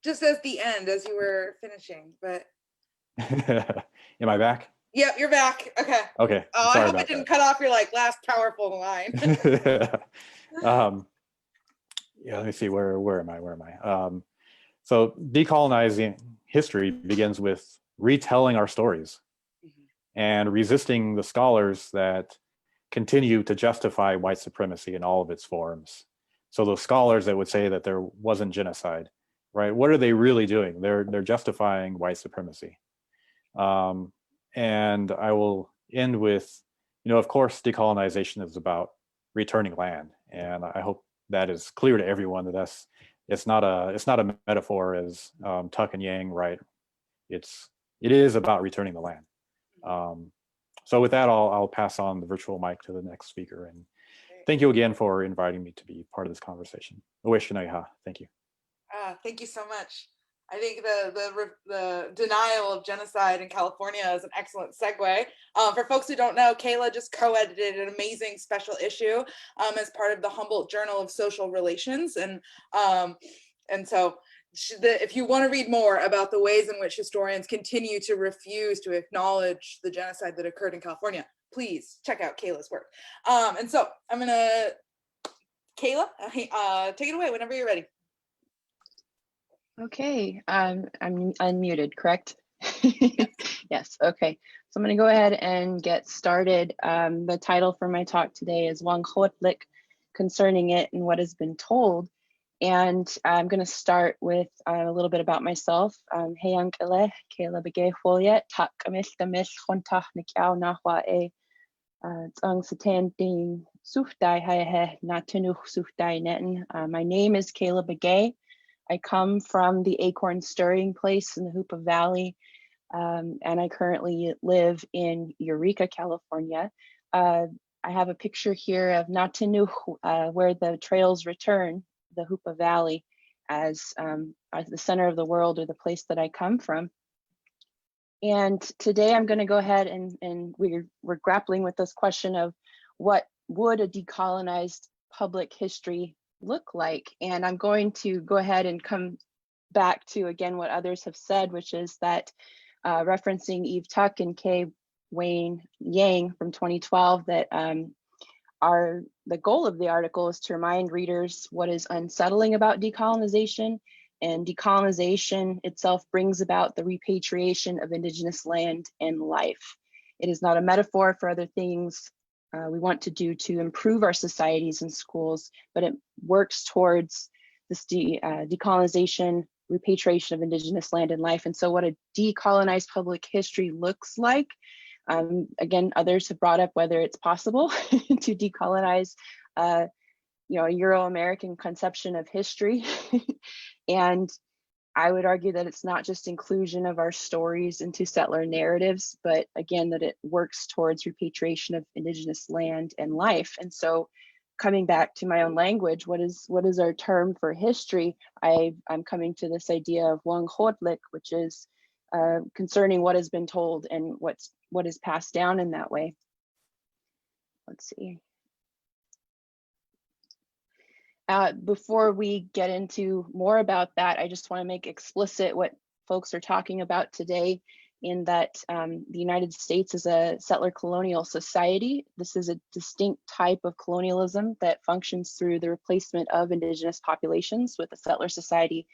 Just as the end, as you were finishing, but. Am I back? Yep, you're back. Okay. Okay. Oh, Sorry I hope about it didn't that. cut off your last powerful line. Yeah, let me see. Where am I? So decolonizing history begins with retelling our stories and resisting the scholars that continue to justify white supremacy in all of its forms. So those scholars that would say that there wasn't genocide, right? What are they really doing? They're justifying white supremacy. And I will end with, of course, decolonization is about returning land, and I hope that is clear to everyone that it's not a metaphor as Tuck and Yang, right? It is about returning the land. So with that, I'll pass on the virtual mic to the next speaker, and thank you again for inviting me to be part of this conversation. Thank you. Thank you so much. I think the denial of genocide in California is an excellent segue. For folks who don't know, Kayla just co-edited an amazing special issue as part of the Humboldt Journal of Social Relations, and so if you want to read more about the ways in which historians continue to refuse to acknowledge the genocide that occurred in California, please check out Kayla's work. And so I'm gonna, Kayla, take it away whenever you're ready. Okay, I'm unmuted, correct? Yes, okay. So I'm going to go ahead and get started. The title for my talk today is Wang Hotlik, Concerning It and What Has Been Told. And I'm going to start with a little bit about myself. Hey Kayla Begay Foliet, Tak Amish Gamish Hontach Nikiao Nahwa E Tsang Satan Ding Sufdai Hayahe Natinu Sufdai Netin. My name is Kayla Begay. I come from the Acorn Stirring Place in the Hoopa Valley, and I currently live in Eureka, California. I have a picture here of Natinu, where the trails return, the Hoopa Valley, as the center of the world, or the place that I come from. And today I'm going to go ahead and we're grappling with this question of what would a decolonized public history look like. And I'm going to go ahead and come back to, again, what others have said, which is that referencing Eve Tuck and Kay Wayne Yang from 2012, that the goal of the article is to remind readers what is unsettling about decolonization, and decolonization itself brings about the repatriation of Indigenous land and life. It is not a metaphor for other things we want to do to improve our societies and schools, but it works towards this decolonization, repatriation of Indigenous land and life. And so what a decolonized public history looks like, again, others have brought up whether it's possible to decolonize a Euro-American conception of history. And I would argue that it's not just inclusion of our stories into settler narratives, but again, that it works towards repatriation of Indigenous land and life. And so coming back to my own language, what is our term for history? I'm coming to this idea of Wang Hotlik, which is concerning what has been told and what is passed down in that way. Let's see. Before we get into more about that, I just want to make explicit what folks are talking about today in that the United States is a settler colonial society. This is a distinct type of colonialism that functions through the replacement of Indigenous populations with a settler society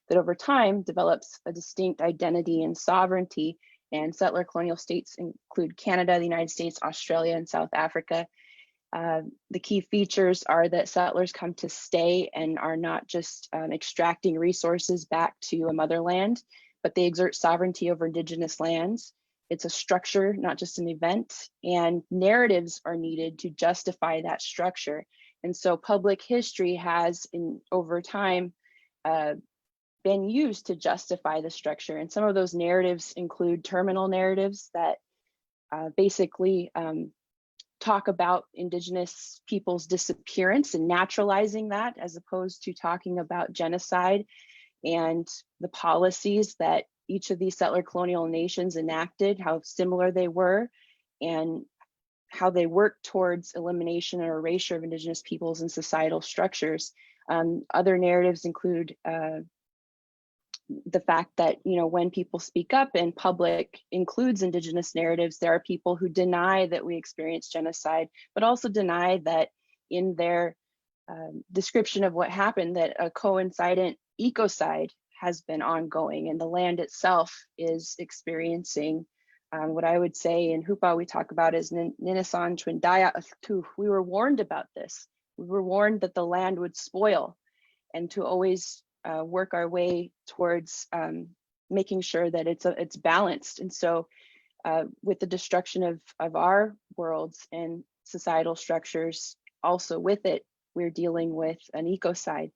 that over time develops a distinct identity and sovereignty. And settler colonial states include Canada, the United States, Australia, and South Africa. The key features are that settlers come to stay and are not just extracting resources back to a motherland, but they exert sovereignty over Indigenous lands. It's a structure, not just an event, and narratives are needed to justify that structure. And so public history has, over time, been used to justify the structure. And some of those narratives include terminal narratives that basically talk about Indigenous people's disappearance and naturalizing that, as opposed to talking about genocide and the policies that each of these settler colonial nations enacted, how similar they were, and how they worked towards elimination or erasure of Indigenous peoples and societal structures. Other narratives include the fact that, when people speak up and public includes Indigenous narratives, there are people who deny that we experienced genocide, but also deny that in their description of what happened, that a coincident ecocide has been ongoing and the land itself is experiencing what I would say in Hoopa we talk about as Ninisan Twindaya Atu. We were warned about this. We were warned that the land would spoil, and to always work our way towards making sure that it's balanced. And so with the destruction of our worlds and societal structures, also with it, we're dealing with an ecocide.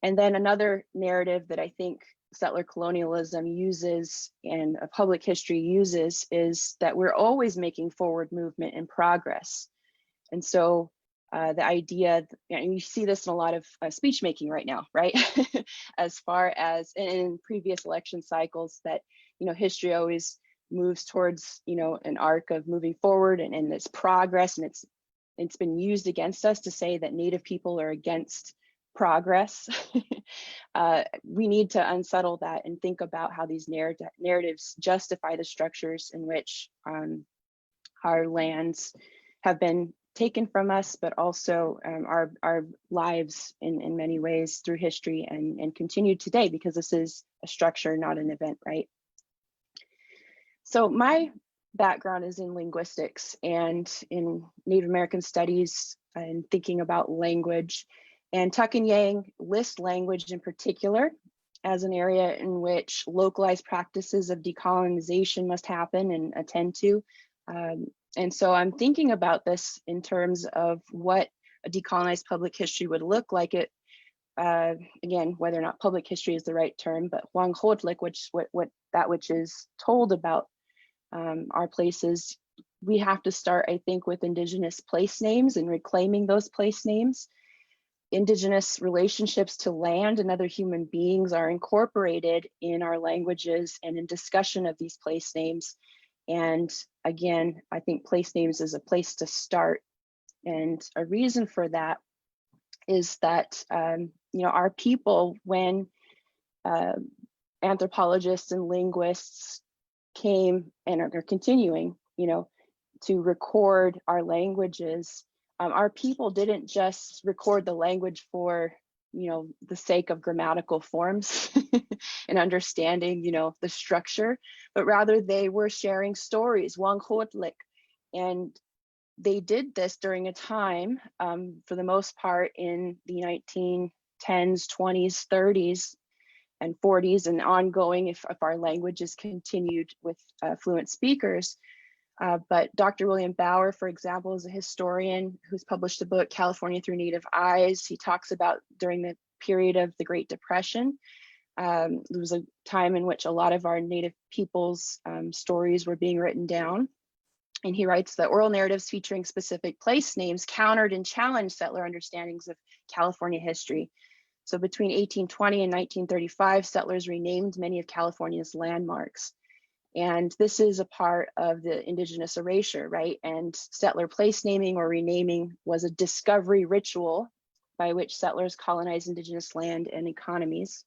And then another narrative that I think settler colonialism uses and public history uses is that we're always making forward movement and progress. And so the idea, and you see this in a lot of speech making right now, right? As far as in previous election cycles, that history always moves towards an arc of moving forward and it's progress, and it's been used against us to say that Native people are against progress. We need to unsettle that and think about how these narratives justify the structures in which our lands have been taken from us, but also our lives in many ways through history and continue today, because this is a structure, not an event, right? So my background is in linguistics and in Native American studies and thinking about language. And Tuck and Yang list language in particular as an area in which localized practices of decolonization must happen and attend to. And so I'm thinking about this in terms of what a decolonized public history would look like. It again, whether or not public history is the right term, but Wanghootlik, which is told about our places, we have to start, I think, with Indigenous place names and reclaiming those place names. Indigenous relationships to land and other human beings are incorporated in our languages and in discussion of these place names. And again, I think place names is a place to start. And a reason for that is that, our people, when anthropologists and linguists came and are continuing, to record our languages, our people didn't just record the language for, the sake of grammatical forms and understanding, the structure, but rather they were sharing stories, Wanghootlik. And they did this during a time, for the most part, in the 1910s, 20s, 30s, and 40s, and ongoing if our languages continued with fluent speakers. But Dr. William Bauer, for example, is a historian who's published a book, California Through Native Eyes. He talks about during the period of the Great Depression, there was a time in which a lot of our Native people's stories were being written down. And he writes that oral narratives featuring specific place names countered and challenged settler understandings of California history. So between 1820 and 1935, settlers renamed many of California's landmarks. And this is a part of the Indigenous erasure, right? And settler place naming or renaming was a discovery ritual by which settlers colonized Indigenous land and economies.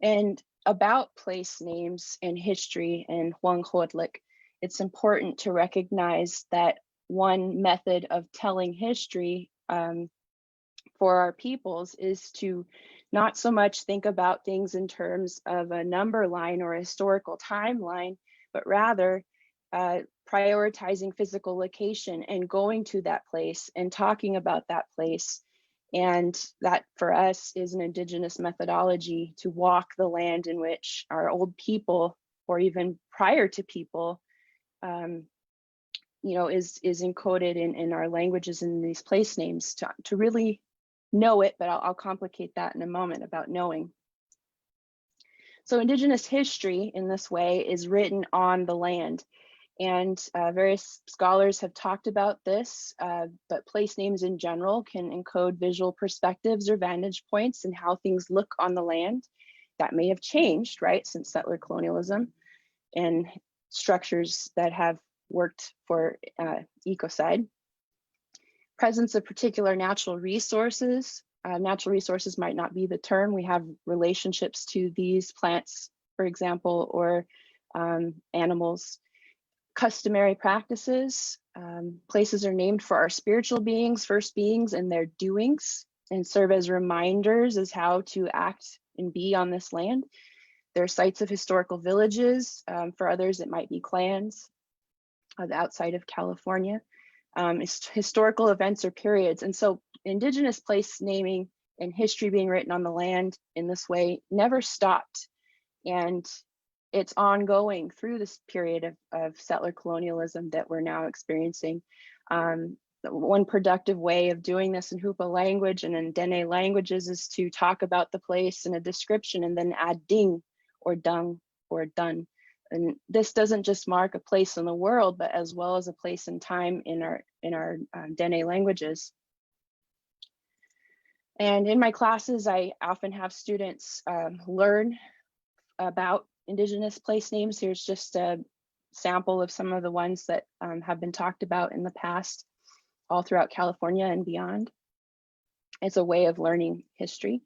And about place names and history and Huanghuotlik, it's important to recognize that one method of telling history for our peoples is to not so much think about things in terms of a number line or a historical timeline, but rather prioritizing physical location and going to that place and talking about that place. And that for us is an Indigenous methodology to walk the land in which our old people, or even prior to people, is encoded in our languages and these place names to really know it, but I'll complicate that in a moment about knowing. So Indigenous history in this way is written on the land, and various scholars have talked about this, but place names in general can encode visual perspectives or vantage points and how things look on the land. That may have changed, right, since settler colonialism and structures that have worked for ecocide. Presence of particular natural resources. Natural resources might not be the term. We have relationships to these plants, for example, or animals. Customary practices. Places are named for our spiritual beings, first beings, and their doings, and serve as reminders as how to act and be on this land. There are sites of historical villages. For others, it might be clans outside of California. Historical events or periods. And so Indigenous place naming and history being written on the land in this way never stopped. And it's ongoing through this period of settler colonialism that we're now experiencing. One productive way of doing this in Hoopa language and in Dene languages is to talk about the place in a description and then add ding or dung or dun. And this doesn't just mark a place in the world, but as well as a place in time in our Dene languages. And in my classes, I often have students learn about Indigenous place names. Here's just a sample of some of the ones that have been talked about in the past, all throughout California and beyond. It's a way of learning history.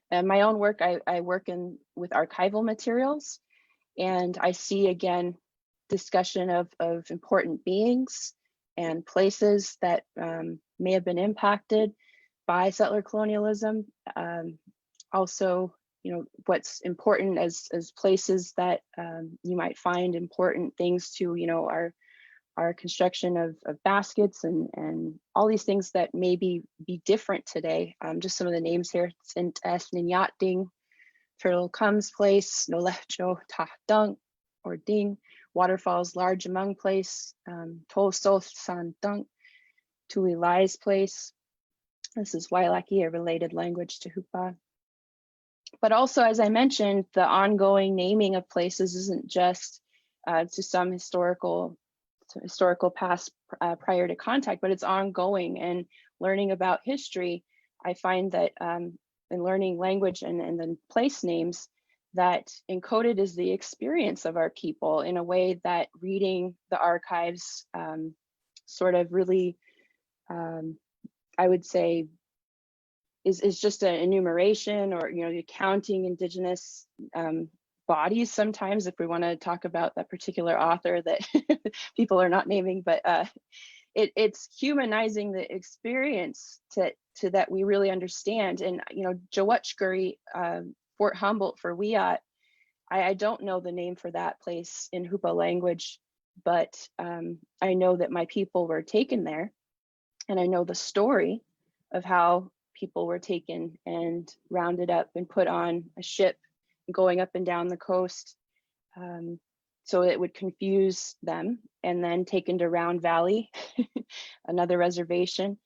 And my own work, I work with archival materials, and I see again discussion of important beings and places that may have been impacted by settler colonialism. Also, what's important as places that you might find important things to, our construction of baskets and all these things that maybe be different today. Just some of the names here: Sint Es Ninyat Ding, Turtle Comes Place, Nolecho Ta Dung or Ding, Waterfalls Large Among Place, Tol Sol San Dung, Tui Lai's Place. This is Wailaki, a related language to Hoopa. But also, as I mentioned, the ongoing naming of places isn't just to some historical past prior to contact, but it's ongoing. And learning about history, I find that in learning language and then place names, that encoded is the experience of our people in a way that reading the archives sort of really, I would say, is just an enumeration, or counting Indigenous bodies sometimes, if we want to talk about that particular author that people are not naming, but it's humanizing the experience to that we really understand. And Jawatchguri, Fort Humboldt for Wiyot, I don't know the name for that place in Hoopa language, but I know that my people were taken there, and I know the story of how people were taken and rounded up and put on a ship going up and down the coast, so it would confuse them, and then taken to Round Valley, another reservation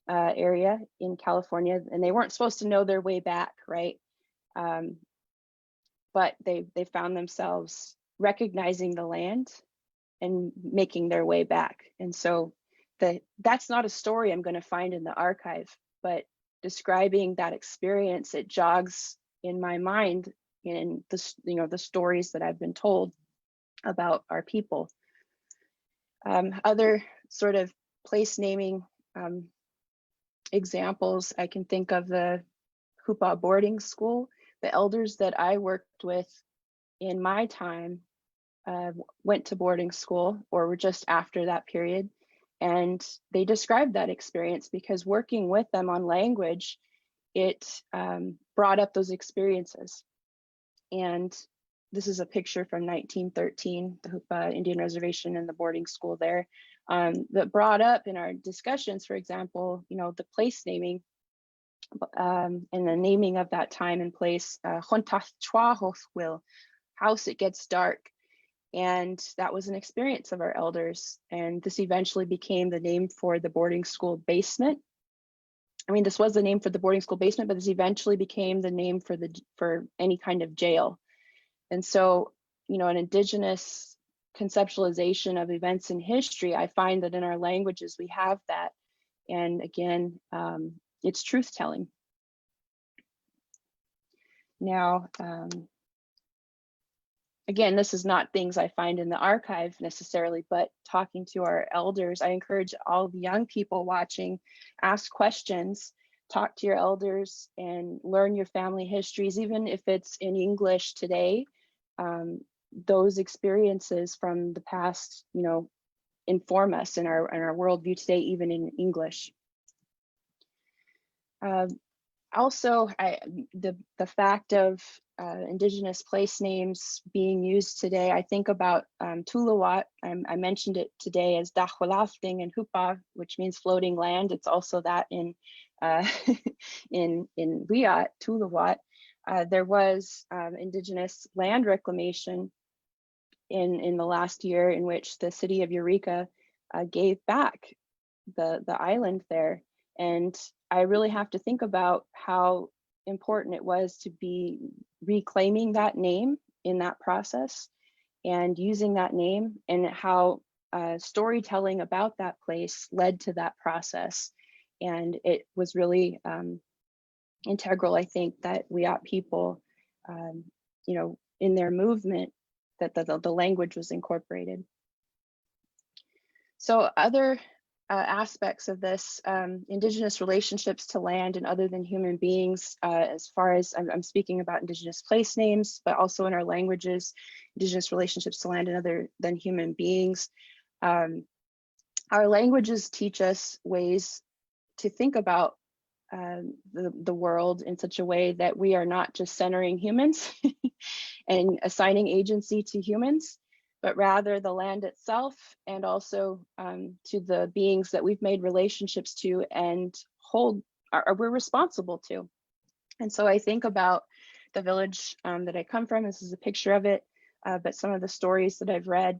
area in California, and they weren't supposed to know their way back, right? But they found themselves recognizing the land and making their way back. And so that's not a story I'm going to find in the archive, but describing that experience, it jogs in my mind in the stories that I've been told about our people. Other sort of place naming examples, I can think of the Hoopa boarding school, the elders that I worked with in my time went to boarding school or were just after that period. And they described that experience because working with them on language, it brought up those experiences. And this is a picture from 1913, the Hoopa Indian Reservation and the boarding school there, that brought up in our discussions, for example, you know, the place naming and the naming of that time and place, house it gets dark. And that was an experience of our elders. And this eventually became the name for the boarding school basement. I mean, this was the name for the boarding school basement, but this eventually became the name for any kind of jail. And so, you know, an Indigenous conceptualization of events in history, I find that in our languages we have that. And again, it's truth telling. Now, again, this is not things I find in the archive necessarily, but talking to our elders, I encourage all the young people watching, ask questions, talk to your elders and learn your family histories, even if it's in English today. Those experiences from the past, you know, inform us in our worldview today, even in English. Also, the fact of Indigenous place names being used today, I think about Tuluwat. I mentioned it today as Dakhwalafting and Hoopa, which means floating land. It's also that in in Wiyat, Tuluwat. There was Indigenous land reclamation in the last year in which the city of Eureka gave back the island there. And I really have to think about how important it was to be reclaiming that name in that process and using that name, and how storytelling about that place led to that process. And it was really integral, I think, that Wiyot people, you know, in their movement, that the language was incorporated. So other aspects of this, Indigenous relationships to land and other than human beings, as far as I'm speaking about Indigenous place names, but also in our languages, Indigenous relationships to land and other than human beings. Our languages teach us ways to think about the world in such a way that we are not just centering humans and assigning agency to humans, but rather the land itself, and also to the beings that we've made relationships to and we're responsible to. And so I think about the village that I come from. This is a picture of it, but some of the stories that I've read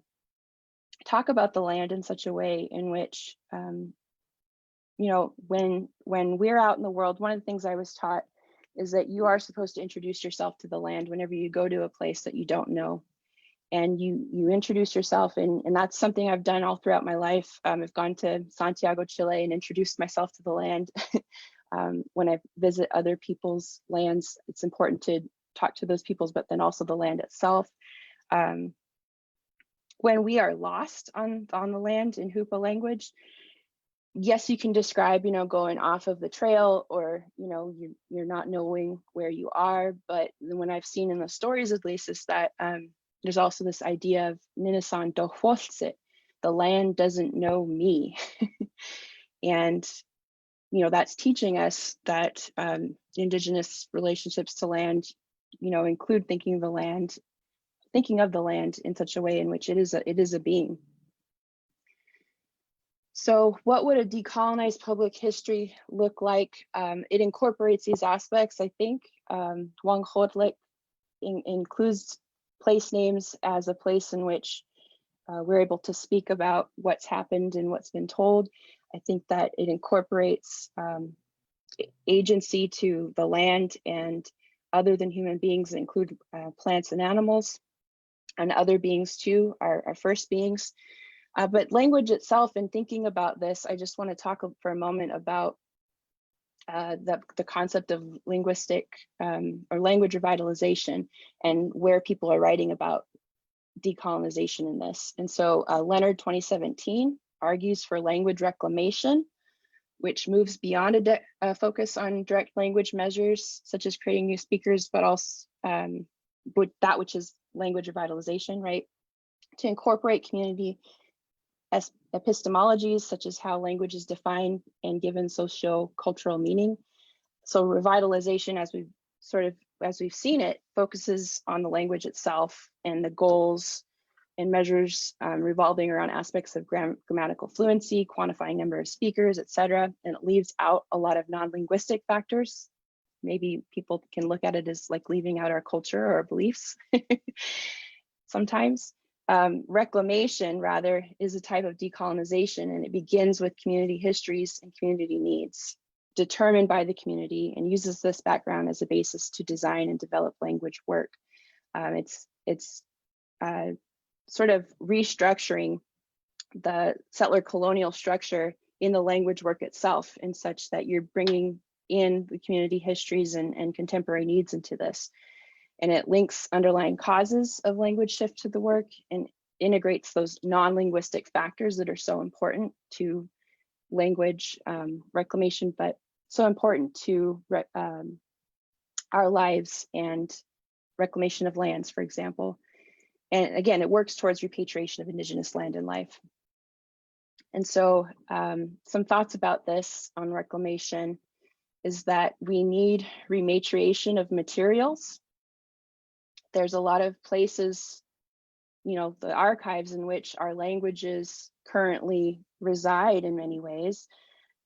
talk about the land in such a way in which, you know, when we're out in the world, one of the things I was taught is that you are supposed to introduce yourself to the land whenever you go to a place that you don't know. And you introduce yourself, and that's something I've done all throughout my life. I've gone to Santiago, Chile, and introduced myself to the land. When I visit other people's lands, it's important to talk to those peoples, but then also the land itself. When we are lost on the land in Hoopa language, yes, you can describe, you know, going off of the trail, or, you know, you're not knowing where you are. But when I've seen in the stories, at least, is that there's also this idea of Ninasan dohwoltsit, the land doesn't know me. And, you know, that's teaching us that Indigenous relationships to land, you know, include thinking of the land in such a way in which it is a being. So what would a decolonized public history look like? It incorporates these aspects, I think. Wang Hodlik includes place names as a place in which we're able to speak about what's happened and what's been told. I think that it incorporates agency to the land and other than human beings, that include plants and animals, and other beings too, our first beings. But language itself, in thinking about this, I just want to talk for a moment about the concept of linguistic or language revitalization, and where people are writing about decolonization in this. And so Leonard 2017 argues for language reclamation, which moves beyond a focus on direct language measures, such as creating new speakers, but also that which is language revitalization, right? To incorporate community epistemologies, such as how language is defined and given socio-cultural meaning. So revitalization, as we've seen it, focuses on the language itself and the goals and measures revolving around aspects of grammatical fluency, quantifying number of speakers, etc. And it leaves out a lot of non-linguistic factors. Maybe people can look at it as like leaving out our culture or our beliefs sometimes. Reclamation, rather, is a type of decolonization, and it begins with community histories and community needs determined by the community, and uses this background as a basis to design and develop language work. It's sort of restructuring the settler colonial structure in the language work itself, in such that you're bringing in the community histories and contemporary needs into this. And it links underlying causes of language shift to the work and integrates those non-linguistic factors that are so important to language reclamation, but so important to our lives and reclamation of lands, for example. And again, it works towards repatriation of Indigenous land and life. And so some thoughts about this on reclamation is that we need rematriation of materials. There's a lot of places, the archives in which our languages currently reside in many ways.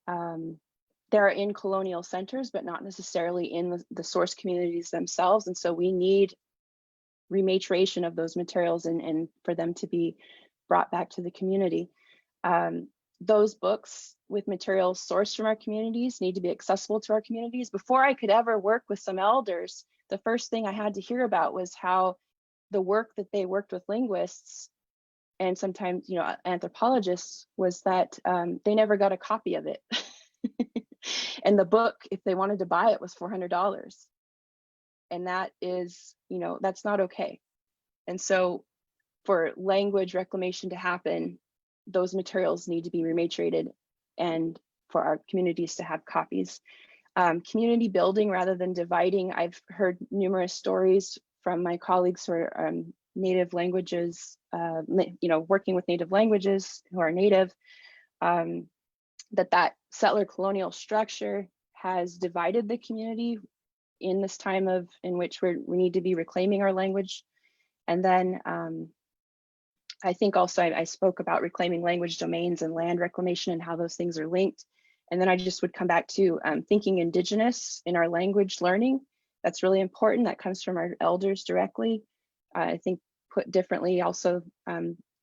They're in colonial centers, but not necessarily in the source communities themselves. And so we need rematriation of those materials and for them to be brought back to the community. Those books with materials sourced from our communities need to be accessible to our communities. Before I could ever work with some elders, the first thing I had to hear about was how the work that they worked with linguists and sometimes, anthropologists, was that they never got a copy of it. And the book, if they wanted to buy it, was $400. And that is, that's not okay. And so for language reclamation to happen, those materials need to be rematriated and for our communities to have copies. Community building rather than dividing. I've heard numerous stories from my colleagues who are native languages, working with native languages who are native, that settler colonial structure has divided the community in this time in which we need to be reclaiming our language. And then I think also I spoke about reclaiming language domains and land reclamation and how those things are linked. And then I just would come back to thinking Indigenous in our language learning. That's really important. That comes from our elders directly. I think put differently also,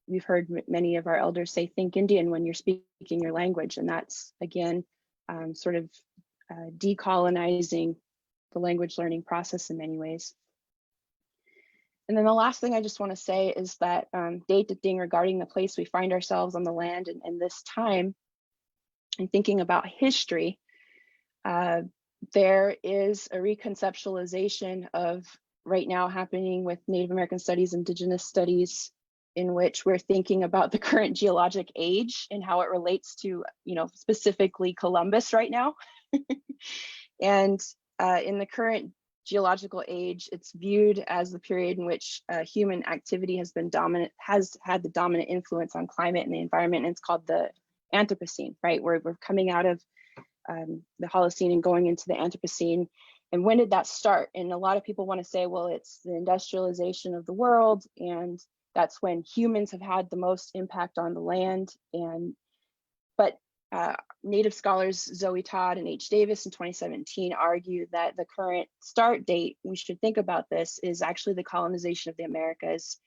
we've heard many of our elders say, think Indian when you're speaking your language. And that's, again, sort of decolonizing the language learning process in many ways. And then the last thing I just want to say is that dating regarding the place we find ourselves on the land and this time, and thinking about history, there is a reconceptualization of right now happening with Native American studies, Indigenous studies, in which we're thinking about the current geologic age and how it relates to, specifically Columbus right now. And in the current geological age, it's viewed as the period in which human activity has had the dominant influence on climate and the environment, and it's called the Anthropocene, right? Where we're coming out of the Holocene and going into the Anthropocene. And when did that start? And a lot of people want to say, well, it's the industrialization of the world, and that's when humans have had the most impact on the land. But Native scholars Zoe Todd and H. Davis in 2017 argue that the current start date, we should think about this, is actually the colonization of the Americas.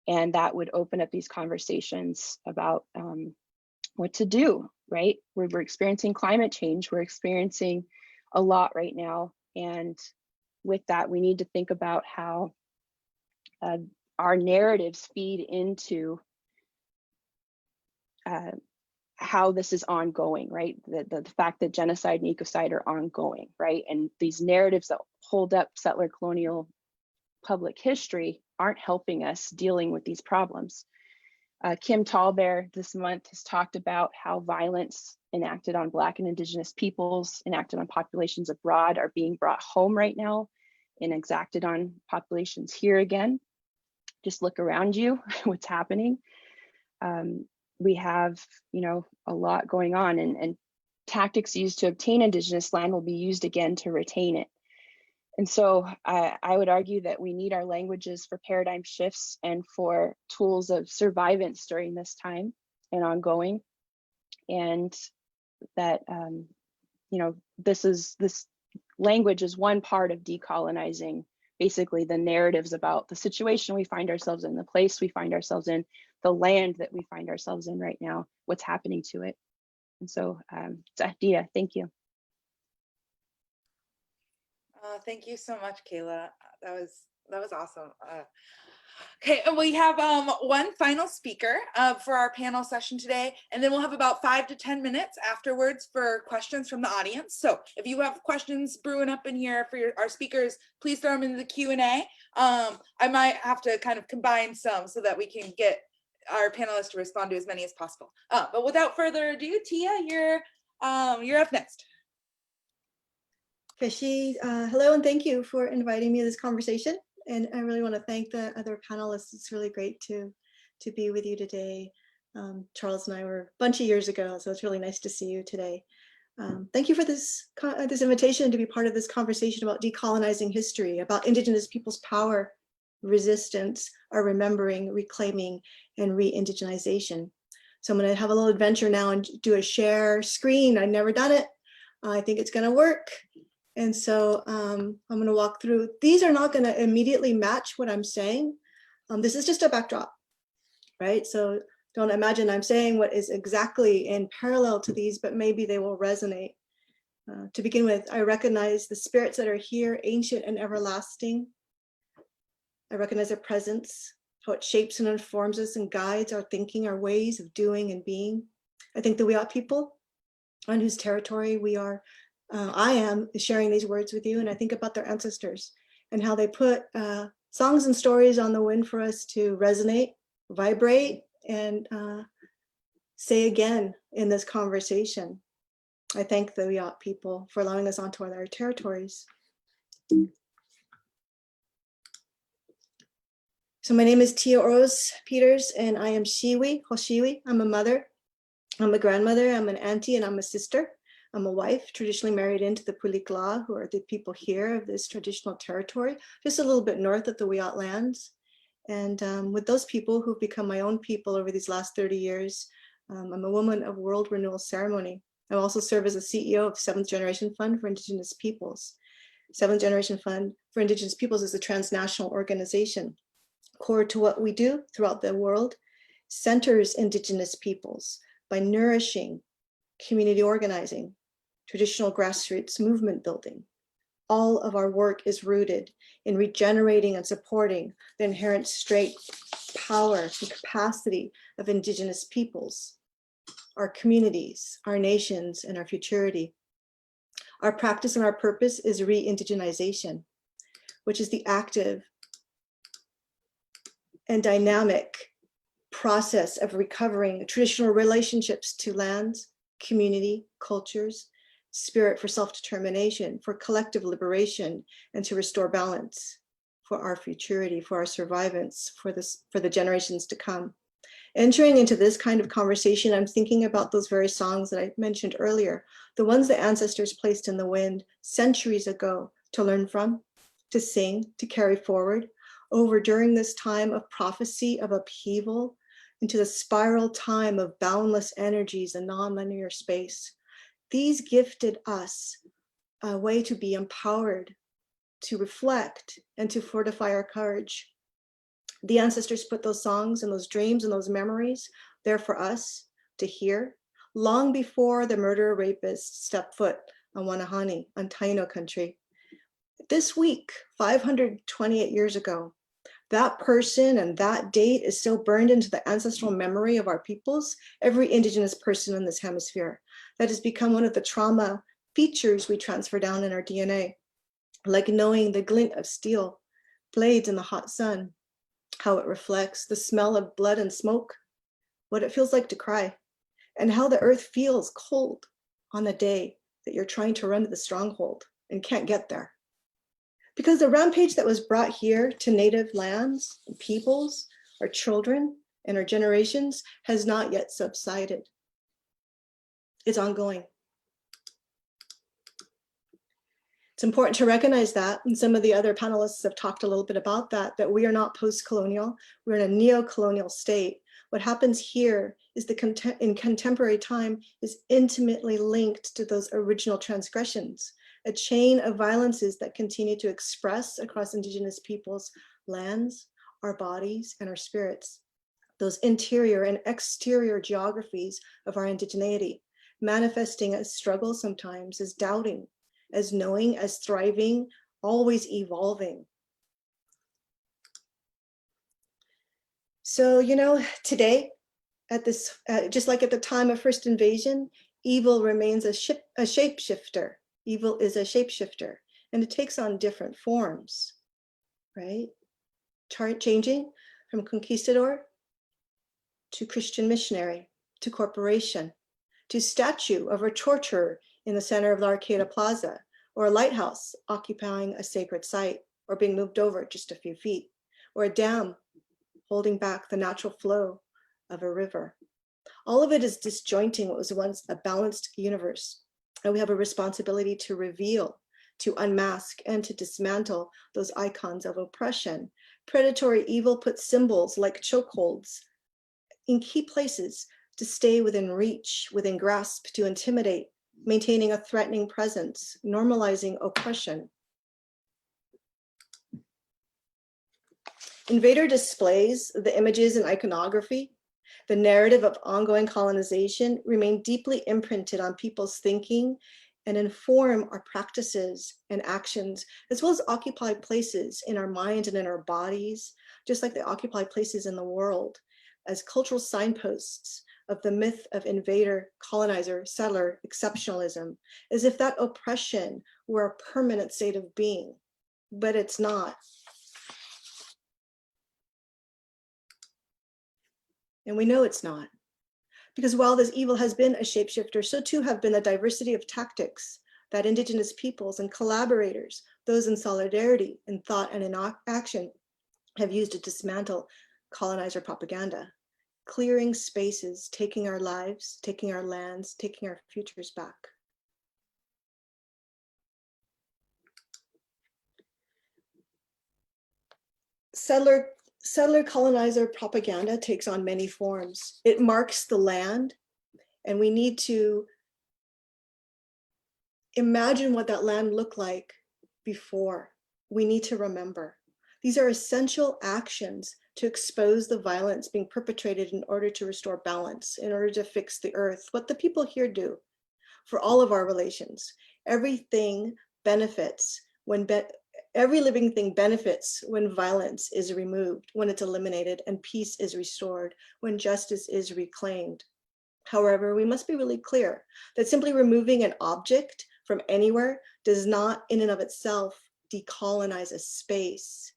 And that would open up these conversations about what to do, right? We're experiencing climate change. We're experiencing a lot right now. And with that, we need to think about how our narratives feed into how this is ongoing, right? The fact that genocide and ecocide are ongoing, right? And these narratives that hold up settler colonial public history aren't helping us dealing with these problems. Kim Tallbear this month has talked about how violence enacted on Black and Indigenous peoples, enacted on populations abroad, are being brought home right now and exacted on populations here again. Just look around you, what's happening. We have, a lot going on, and tactics used to obtain Indigenous land will be used again to retain it. And so I would argue that we need our languages for paradigm shifts and for tools of survivance during this time and ongoing. And that, this language is one part of decolonizing basically the narratives about the situation we find ourselves in, the place we find ourselves in, the land that we find ourselves in right now, what's happening to it. And so, Dia, thank you. Thank you so much, Kayla. That was awesome. Okay, and we have one final speaker for our panel session today, and then we'll have about 5 to 10 minutes afterwards for questions from the audience. So if you have questions brewing up in here for our speakers, please throw them into the Q&A. I might have to kind of combine some so that we can get our panelists to respond to as many as possible. But without further ado, Tia, you're up next. Fishy, hello and thank you for inviting me to this conversation. And I really want to thank the other panelists. It's really great to be with you today. Charles and I were a bunch of years ago, so it's really nice to see you today. Thank you for this invitation to be part of this conversation about decolonizing history, about Indigenous people's power, resistance, our remembering, reclaiming, and re-indigenization. So I'm going to have a little adventure now and do a share screen. I've never done it. I think it's going to work. And so I'm going to walk through. These are not going to immediately match what I'm saying. This is just a backdrop, right? So don't imagine I'm saying what is exactly in parallel to these, but maybe they will resonate. To begin with, I recognize the spirits that are here, ancient and everlasting. I recognize their presence, how it shapes and informs us and guides our thinking, our ways of doing and being. I think the Wiyot people on whose territory I am sharing these words with you, and I think about their ancestors and how they put songs and stories on the wind for us to resonate, vibrate, and say again in this conversation. I thank the Wiyot people for allowing us onto their territories. So my name is Tia Oros Peters, and I am Shiwi, Hoshiwi. I'm a mother, I'm a grandmother, I'm an auntie, and I'm a sister. I'm a wife, traditionally married into the Pulikla, who are the people here of this traditional territory, just a little bit north of the Wiyot lands. And with those people who've become my own people over these last 30 years, I'm a woman of world renewal ceremony. I also serve as a CEO of 7th Generation Fund for Indigenous Peoples. 7th Generation Fund for Indigenous Peoples is a transnational organization. Core to what we do throughout the world, centers Indigenous peoples by nourishing community organizing, traditional grassroots movement building. All of our work is rooted in regenerating and supporting the inherent strength, power, and capacity of Indigenous peoples, our communities, our nations, and our futurity. Our practice and our purpose is re-indigenization, which is the active and dynamic process of recovering traditional relationships to lands, community, cultures, spirit for self-determination, for collective liberation, and to restore balance for our futurity, for our survivance, for the generations to come. Entering into this kind of conversation, I'm thinking about those very songs that I mentioned earlier, the ones the ancestors placed in the wind centuries ago to learn from, to sing, to carry forward over during this time of prophecy, of upheaval, into the spiral time of boundless energies and non-linear space. These gifted us a way to be empowered, to reflect, and to fortify our courage. The ancestors put those songs and those dreams and those memories there for us to hear long before the murderer rapists stepped foot on Wanahani, on Taino country. This week, 528 years ago, that person and that date is still burned into the ancestral memory of our peoples, every Indigenous person in this hemisphere. That has become one of the trauma features we transfer down in our DNA, like knowing the glint of steel blades in the hot sun, how it reflects the smell of blood and smoke, what it feels like to cry, and how the earth feels cold on the day that you're trying to run to the stronghold and can't get there. Because the rampage that was brought here to native lands and peoples, our children and our generations, has not yet subsided. It's ongoing. It's important to recognize that, and some of the other panelists have talked a little bit about that, that we are not post-colonial, we're in a neo-colonial state. What happens here is in contemporary time is intimately linked to those original transgressions, a chain of violences that continue to express across Indigenous peoples' lands, our bodies, and our spirits. Those interior and exterior geographies of our indigeneity, manifesting as struggle sometimes, as doubting, as knowing, as thriving, always evolving. So, you know, today, at this, just like at the time of first invasion, evil remains a shapeshifter. Evil is a shapeshifter, and it takes on different forms, right? Changing from conquistador to Christian missionary, to corporation, to statue of a torturer in the center of the Arcata Plaza, or a lighthouse occupying a sacred site, or being moved over just a few feet, or a dam holding back the natural flow of a river. All of it is disjointing what was once a balanced universe. And we have a responsibility to reveal, to unmask, and to dismantle those icons of oppression. Predatory evil puts symbols like chokeholds in key places to stay within reach, within grasp, to intimidate, maintaining a threatening presence, normalizing oppression. Invader displays, the images and iconography, the narrative of ongoing colonization remain deeply imprinted on people's thinking and inform our practices and actions, as well as occupy places in our minds and in our bodies, just like they occupy places in the world, as cultural signposts of the myth of invader, colonizer, settler, exceptionalism, as if that oppression were a permanent state of being, but it's not. And we know it's not. Because while this evil has been a shapeshifter, so too have been the diversity of tactics that Indigenous peoples and collaborators, those in solidarity, in thought and in action, have used to dismantle colonizer propaganda, clearing spaces, taking our lives, taking our lands, taking our futures back. Settler colonizer propaganda takes on many forms. It marks the land, and we need to imagine what that land looked like before. We need to remember. These are essential actions to expose the violence being perpetrated in order to restore balance, in order to fix the earth. What the people here do for all of our relations. Everything benefits when every living thing benefits when violence is removed, when it's eliminated, and peace is restored, when justice is reclaimed. However, we must be really clear that simply removing an object from anywhere does not in and of itself decolonize a space.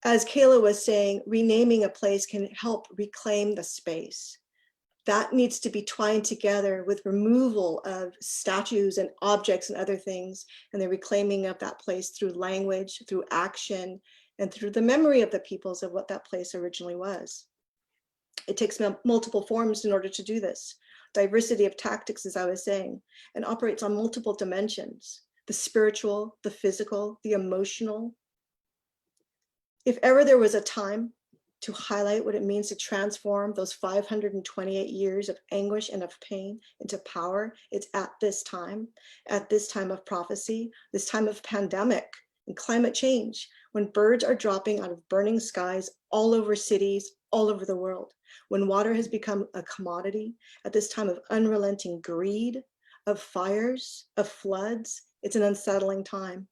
As Kayla was saying, renaming a place can help reclaim the space. That needs to be twined together with removal of statues and objects and other things, and the reclaiming of that place through language, through action, and through the memory of the peoples of what that place originally was. It takes multiple forms in order to do this. Diversity of tactics, as I was saying, and operates on multiple dimensions: the spiritual, the physical, the emotional. If ever there was a time to highlight what it means to transform those 528 years of anguish and of pain into power, it's at this time of prophecy, this time of pandemic and climate change, when birds are dropping out of burning skies all over cities, all over the world, when water has become a commodity, at this time of unrelenting greed, of fires, of floods. It's an unsettling time.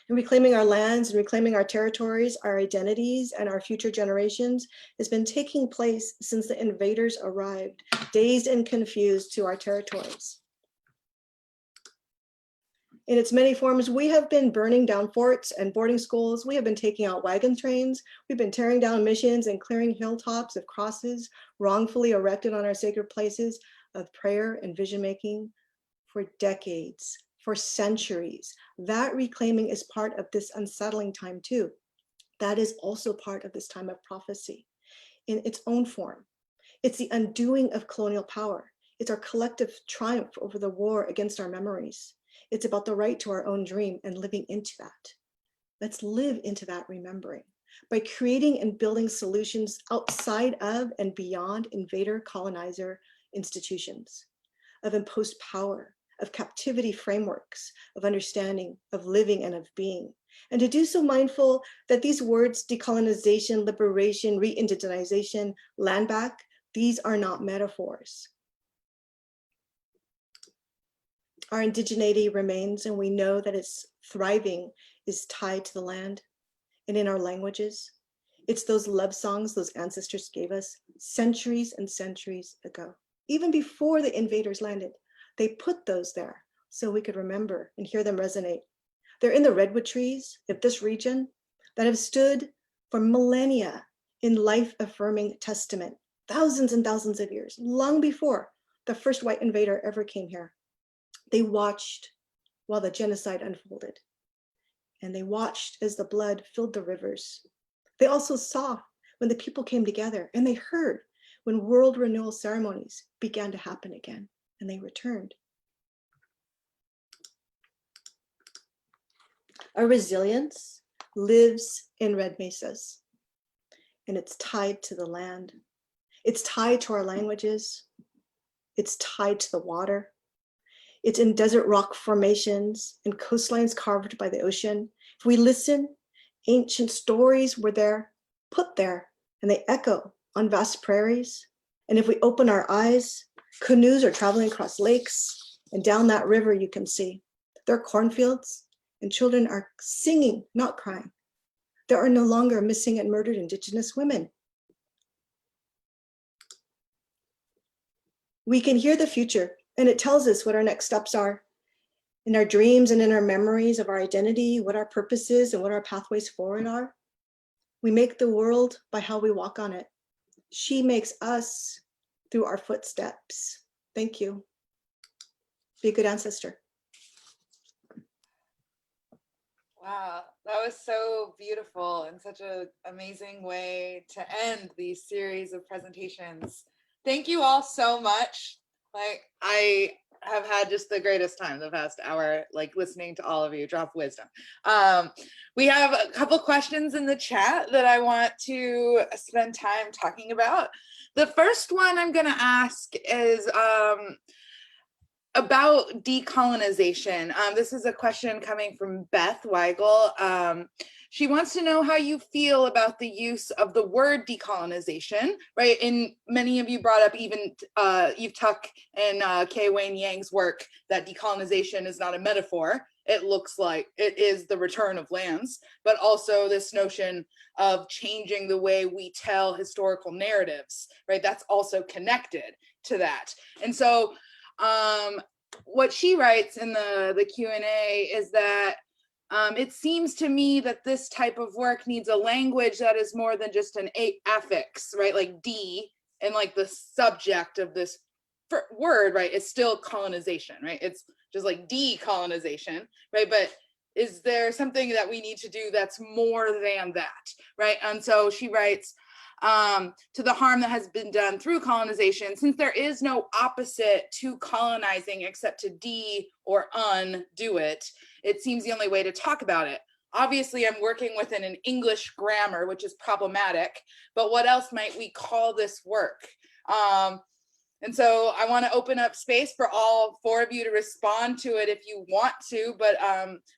And reclaiming our lands and reclaiming our territories, our identities, and our future generations has been taking place since the invaders arrived, dazed and confused, to our territories. In its many forms, we have been burning down forts and boarding schools. We have been taking out wagon trains. We've been tearing down missions and clearing hilltops of crosses wrongfully erected on our sacred places of prayer and vision making for decades, for centuries. That reclaiming is part of this unsettling time too. That is also part of this time of prophecy in its own form. It's the undoing of colonial power. It's our collective triumph over the war against our memories. It's about the right to our own dream and living into that. Let's live into that remembering by creating and building solutions outside of and beyond invader colonizer institutions, of imposed power, of captivity frameworks, of understanding, of living and of being. And to do so mindful that these words, decolonization, liberation, re-indigenization, land back, these are not metaphors. Our indigeneity remains, and we know that its thriving is tied to the land and in our languages. It's those love songs those ancestors gave us centuries and centuries ago. Even before the invaders landed, they put those there so we could remember and hear them resonate. They're in the redwood trees of this region that have stood for millennia in life-affirming testament, thousands and thousands of years, long before the first white invader ever came here. They watched while the genocide unfolded, and they watched as the blood filled the rivers. They also saw when the people came together, and they heard when world renewal ceremonies began to happen again, and they returned. Our resilience lives in red mesas, and it's tied to the land. It's tied to our languages. It's tied to the water. It's in desert rock formations and coastlines carved by the ocean. If we listen, ancient stories were there, put there, and they echo on vast prairies. And if we open our eyes, canoes are traveling across lakes, and down that river you can see. There are cornfields, and children are singing, not crying. There are no longer missing and murdered Indigenous women. We can hear the future, and it tells us what our next steps are in our dreams and in our memories of our identity, what our purpose is and what our pathways forward are. We make the world by how we walk on it. She makes us through our footsteps. Thank you. Be a good ancestor. Wow, that was so beautiful and such an amazing way to end these series of presentations. Thank you all so much. Like, I have had just the greatest time the past hour, like listening to all of you drop wisdom. We have a couple questions in the chat that I want to spend time talking about. The first one I'm gonna ask is about decolonization. This is a question coming from Beth Weigel. She wants to know how you feel about the use of the word decolonization, right? And many of you brought up even Eve Tuck and Kay Wayne Yang's work that decolonization is not a metaphor. It looks like it is the return of lands, but also this notion of changing the way we tell historical narratives, right? That's also connected to that. And so what she writes in the Q&A is that it seems to me that this type of work needs a language that is more than just an affix, right? Like D, and like the subject of this word, right, is still colonization, right? It's just like decolonization, right? But is there something that we need to do that's more than that, right? And so she writes, to the harm that has been done through colonization, since there is no opposite to colonizing except to de or undo it, it seems the only way to talk about it. Obviously, I'm working within an English grammar, which is problematic, but what else might we call this work? And so I want to open up space for all four of you to respond to it if you want to, but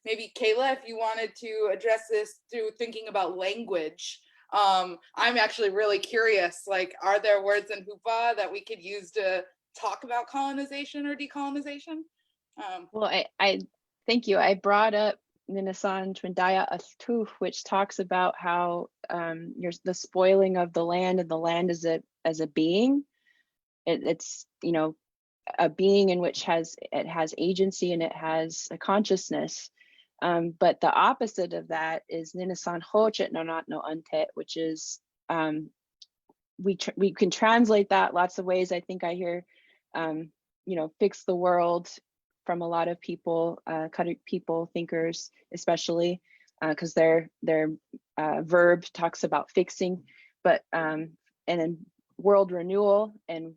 maybe Kayla, if you wanted to address this through thinking about language. I'm actually really curious, like, are there words in Hoopa that we could use to talk about colonization or decolonization? Well, I thank you. I brought up Ninasan Twindaya Astuf, which talks about how the spoiling of the land and the land as a being. It's, you know, a being in which it has agency and it has a consciousness. But the opposite of that is Ninasan Hochet no not no Antet, which is we can translate that lots of ways. I think I hear fix the world from a lot of people, people, thinkers, especially because their verb talks about fixing, but and then world renewal and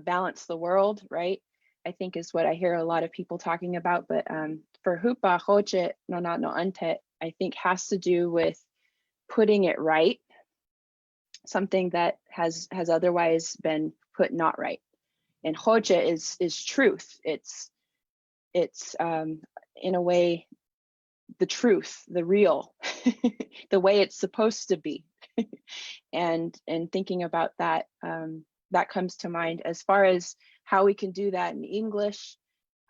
balance the world, right? I think is what I hear a lot of people talking about. But for Hoopa, Hochet no not no Antet, I think has to do with putting it right, something that has otherwise been put not right. And Hochet is truth. It's in a way the truth, the real, the way it's supposed to be. and thinking about that, that comes to mind as far as how we can do that in English.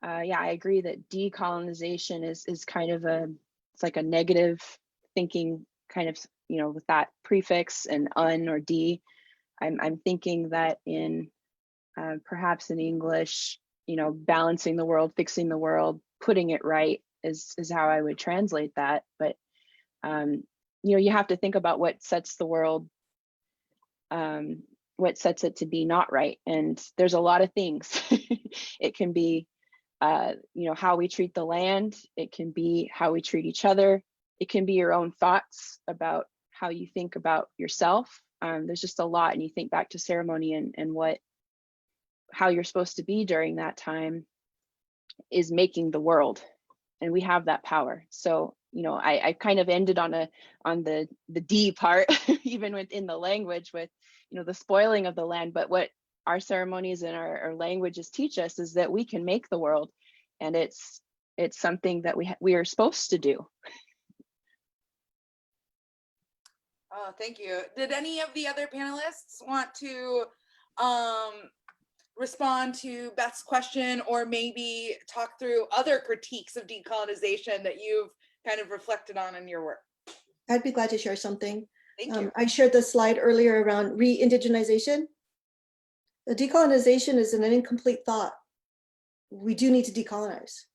Yeah, I agree that decolonization is kind of it's like a negative thinking kind of, with that prefix and un or d. I'm thinking that in perhaps in English, balancing the world, fixing the world, putting it right is how I would translate that. But you have to think about what sets the world, what sets it to be not right. And there's a lot of things. It can be how we treat the land. It can be how we treat each other. It can be your own thoughts about how you think about yourself. There's just a lot, and you think back to ceremony and how you're supposed to be during that time is making the world, and we have that power. So I kind of ended on the D part, even within the language with the spoiling of the land. But what our ceremonies and our languages teach us is that we can make the world, and it's something that we are supposed to do. Oh, thank you. Did any of the other panelists want to respond to Beth's question, or maybe talk through other critiques of decolonization that you've kind of reflected on in your work? I'd be glad to share something. Thank you. I shared the slide earlier around re-indigenization. The decolonization is an incomplete thought. We do need to decolonize,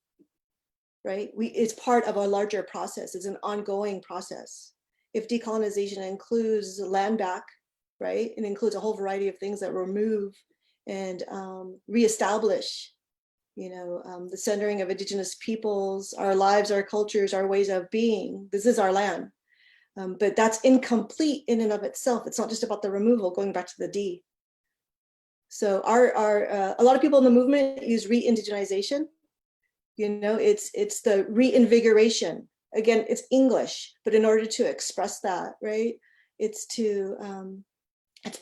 right? It's part of a larger process. It's an ongoing process. If decolonization includes land back, right? It includes a whole variety of things that remove and reestablish, the centering of Indigenous peoples, our lives, our cultures, our ways of being. This is our land. But that's incomplete in and of itself. It's not just about the removal, going back to the D. So a lot of people in the movement use re-indigenization. It's the reinvigoration. Again, it's English, but in order to express that, right? It's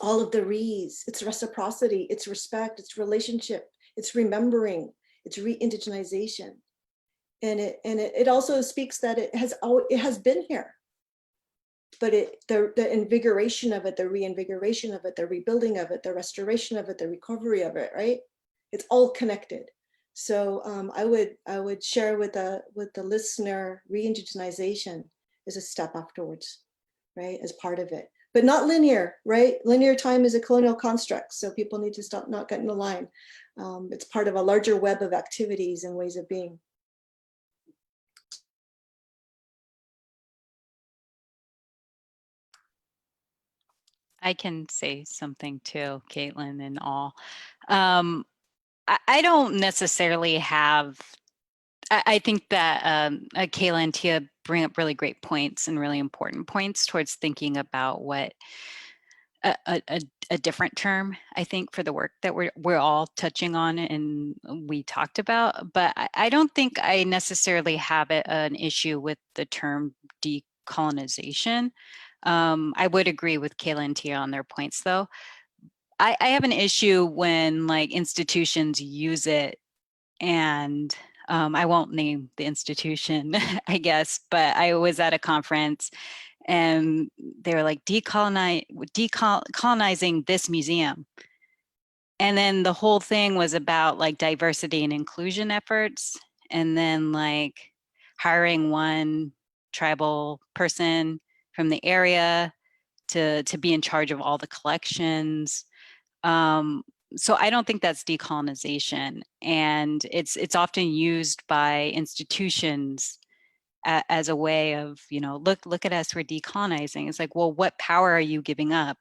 all of the re's. It's reciprocity, it's respect, it's relationship, it's remembering, it's re-indigenization. And it also speaks that it has been here. But the invigoration of it, the reinvigoration of it, the rebuilding of it, the restoration of it, the recovery of it, right? It's all connected. So I would share with the listener, re-indigenization is a step afterwards, right? As part of it, but not linear, right? Linear time is a colonial construct, so people need to stop not getting in the line. It's part of a larger web of activities and ways of being. I can say something too, Kaitlin and all. I don't necessarily have, I think that Kayla and Tia bring up really great points and really important points towards thinking about what a different term, I think, for the work that we're all touching on and we talked about. But I don't think I necessarily have an issue with the term decolonization. I would agree with Kayla and Tia on their points, though. I have an issue when like institutions use it, and I won't name the institution, I guess, but I was at a conference and they were like decolonizing this museum. And then the whole thing was about like diversity and inclusion efforts, and then like hiring one tribal person from the area to be in charge of all the collections. so I don't think that's decolonization, and it's often used by institutions as a way of, look at us, we're decolonizing. It's like, well, what power are you giving up?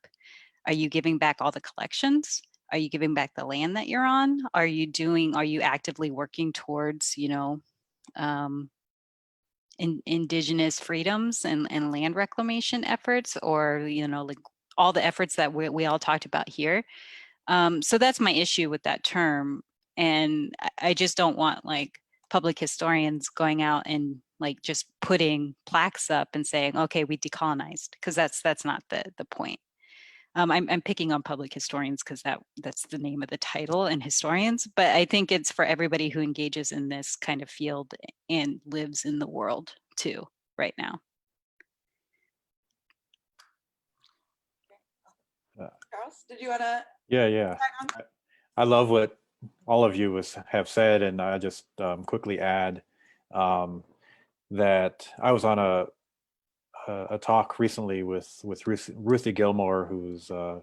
Are you giving back all the collections? Are you giving back the land that you're on? Are you actively working towards, indigenous freedoms and land reclamation efforts, or, like all the efforts that we all talked about here? So that's my issue with that term. And I just don't want like public historians going out and like just putting plaques up and saying, okay, we decolonized, because that's not the point. I'm picking on public historians because that's the name of the title, and historians, but I think it's for everybody who engages in this kind of field and lives in the world too right now. Charles, did you want to? Yeah. I love what all of you have said, and I just quickly add that I was on a talk recently with Ruthie Gilmore, who's a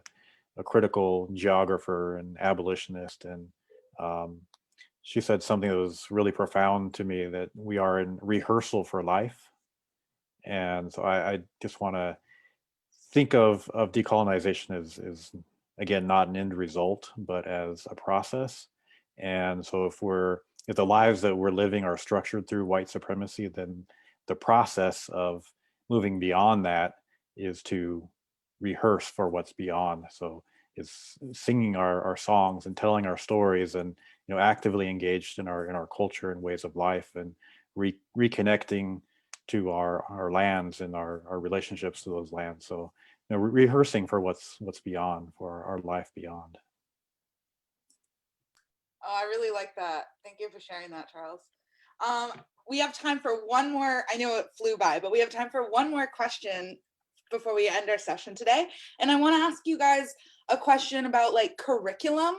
critical geographer and abolitionist, and she said something that was really profound to me, that we are in rehearsal for life. And so I just want to think of decolonization as again, not an end result, but as a process. And so if the lives that we're living are structured through white supremacy, then the process of moving beyond that is to rehearse for what's beyond. So it's singing our songs and telling our stories, and actively engaged in our culture and ways of life, and reconnecting to our lands and our relationships to those lands. So rehearsing for what's beyond, for our life beyond. Oh, I really like that. Thank you for sharing that, Charles. We have time for one more. I know it flew by, but we have time for one more question before we end our session today. And I want to ask you guys a question about like curriculum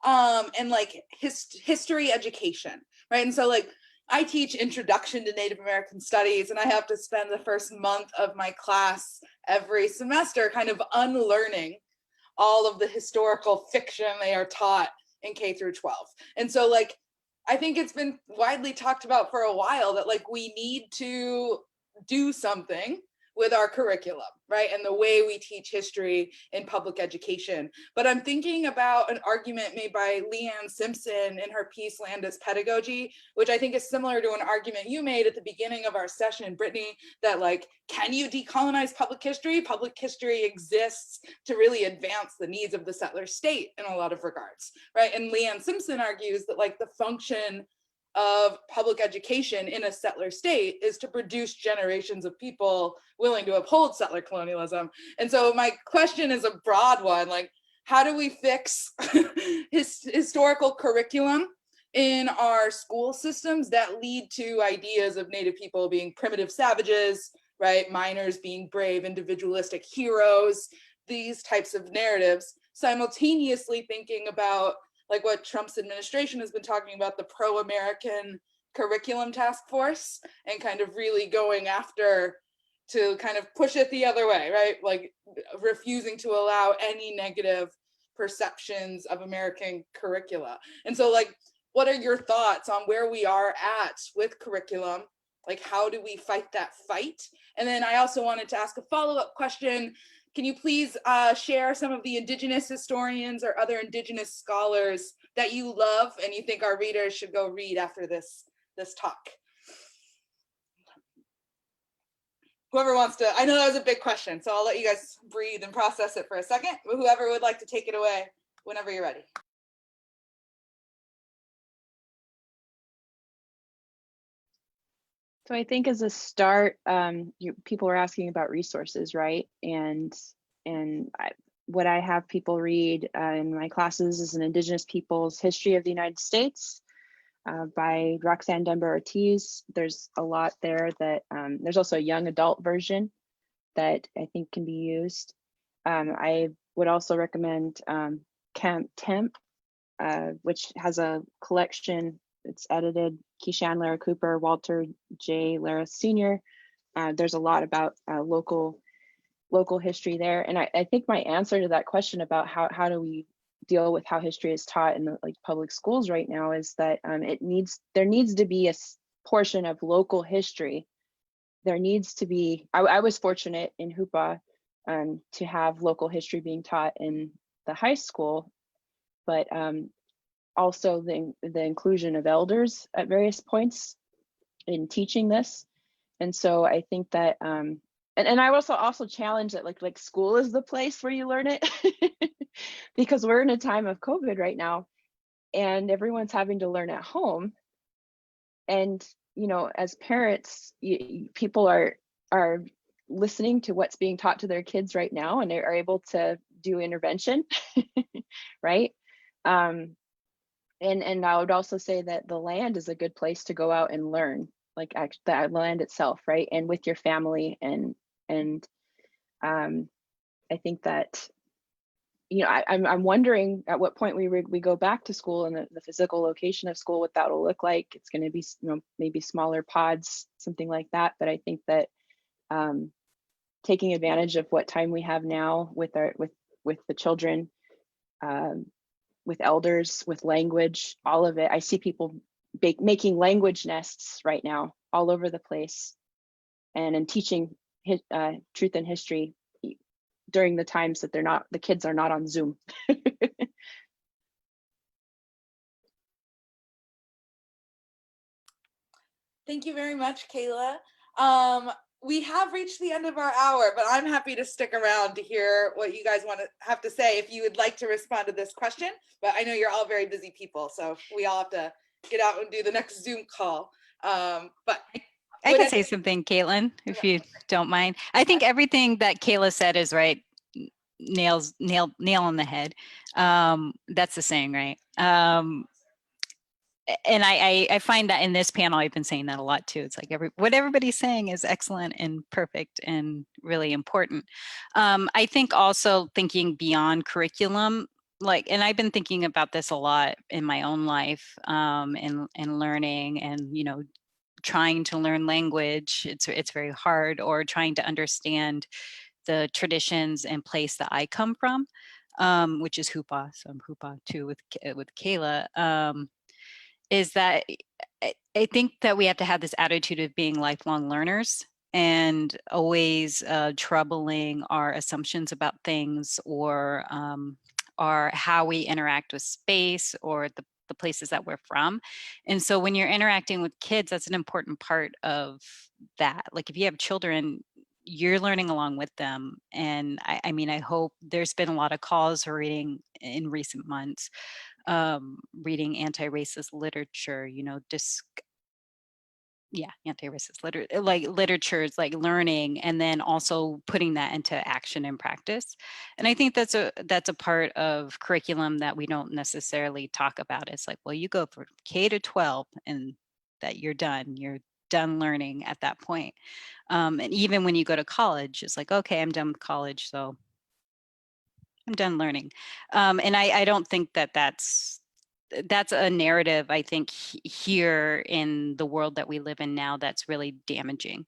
and like history education, right? And so like I teach Introduction to Native American Studies, and I have to spend the first month of my class every semester kind of unlearning all of the historical fiction they are taught in K through 12. And so like, I think it's been widely talked about for a while that like we need to do something with our curriculum, right? And the way we teach history in public education. But I'm thinking about an argument made by Leanne Simpson in her piece, Land as Pedagogy, which I think is similar to an argument you made at the beginning of our session, Brittani, that like, can you decolonize public history? Public history exists to really advance the needs of the settler state in a lot of regards, right? And Leanne Simpson argues that like the function of public education in a settler state is to produce generations of people willing to uphold settler colonialism. And so my question is a broad one, like, how do we fix historical curriculum in our school systems that lead to ideas of Native people being primitive savages, right? Miners being brave, individualistic heroes, these types of narratives, simultaneously thinking about like what Trump's administration has been talking about, the pro-American curriculum task force, and kind of really going after to kind of push it the other way, right? Like refusing to allow any negative perceptions of American curricula. And so like, what are your thoughts on where we are at with curriculum? Like, how do we fight that fight? And then I also wanted to ask a follow-up question. Can you please share some of the Indigenous historians or other Indigenous scholars that you love and you think our readers should go read after this talk? Whoever wants to, I know that was a big question, so I'll let you guys breathe and process it for a second. Whoever would like to take it away whenever you're ready. So I think as a start, people were asking about resources, right? And what I have people read in my classes is an Indigenous Peoples History of the United States by Roxanne Dunbar Ortiz. There's a lot there that, there's also a young adult version that I think can be used. I would also recommend Camp Temp, which has a collection. It's edited, Keishan Lara Cooper, Walter J. Lara Sr. There's a lot about local history there. And I think my answer to that question about how do we deal with how history is taught in the, like, public schools right now is that there needs to be a portion of local history. There needs to be, I was fortunate in Hoopa to have local history being taught in the high school, but also the inclusion of elders at various points in teaching this. And so I think that, and I also challenge that like school is the place where you learn it because we're in a time of COVID right now and everyone's having to learn at home. And, you know, as parents, people are listening to what's being taught to their kids right now and they are able to do intervention, right? And I would also say that the land is a good place to go out and learn, like the land itself, right? And with your family, and I think that, you know, I'm wondering at what point we go back to school and the physical location of school, what that will look like. It's going to be, you know, maybe smaller pods, something like that. But I think that taking advantage of what time we have now with the children, with elders, with language, all of it. I see people making language nests right now all over the place, and teaching truth and history during the times that the kids are not on Zoom. Thank you very much, Kayla. We have reached the end of our hour, but I'm happy to stick around to hear what you guys have to say if you would like to respond to this question. But I know you're all very busy people, so we all have to get out and do the next Zoom call. But I could say something, Kaitlin, if you don't mind. I think everything that Kayla said is right. Nail on the head. That's the saying, right? And I find that in this panel, I've been saying that a lot too. It's like what everybody's saying is excellent and perfect and really important. I think also thinking beyond curriculum, and I've been thinking about this a lot in my own life, and learning, and, you know, trying to learn language. It's very hard, or trying to understand the traditions and place that I come from, which is Hoopa. So I'm Hoopa too with Kayla. Is that I think that we have to have this attitude of being lifelong learners and always troubling our assumptions about things, or how we interact with space, or the places that we're from. And so when you're interacting with kids, that's an important part of that. Like if you have children, you're learning along with them. And I mean, I hope there's been a lot of calls for reading in recent months, reading anti-racist literature, you know, anti-racist literature is like learning, and then also putting that into action and practice. And I think that's a part of curriculum that we don't necessarily talk about. It's like, well, you go from K to 12 and that you're done learning at that point. And even when you go to college, it's like, okay, I'm done with college, so I'm done learning. And I don't think that's a narrative, I think, here in the world that we live in now, that's really damaging.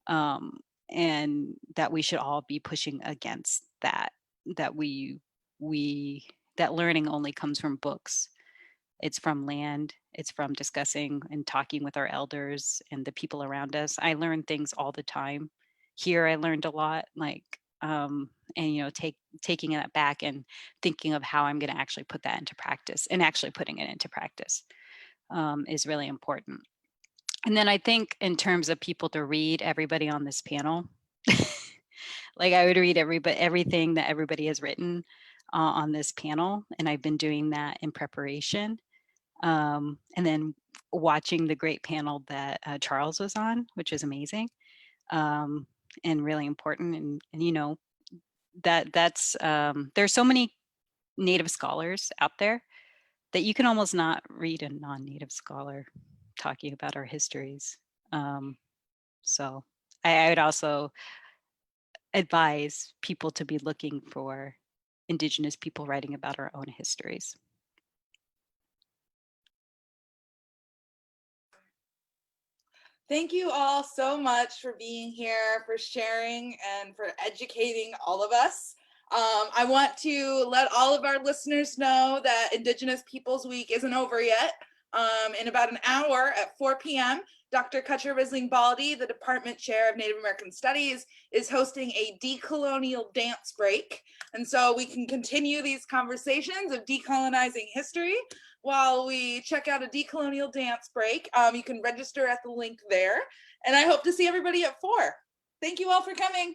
And that we should all be pushing against that learning only comes from books. It's from land, it's from discussing and talking with our elders and the people around us. I learn things all the time. Here I learned a lot, and, you know, taking that back and thinking of how I'm going to actually put that into practice, and actually putting it into practice is really important. And then I think in terms of people to read, everybody on this panel, like I would read everything that everybody has written on this panel. And I've been doing that in preparation. And then watching the great panel that Charles was on, which is amazing, and really important. And you know, that's there's so many Native scholars out there that you can almost not read a non-Native scholar talking about our histories. So I would also advise people to be looking for Indigenous people writing about our own histories. thank you all so much for being here, for sharing, and for educating all of us. I want to let all of our listeners know that Indigenous Peoples Week isn't over yet. In about an hour at 4 p.m., Dr. Kutcher Risling-Baldy, the Department Chair of Native American Studies, is hosting a decolonial dance break. And so we can continue these conversations of decolonizing history while we check out a decolonial dance break. You can register at the link there. And I hope to see everybody at 4. Thank you all for coming.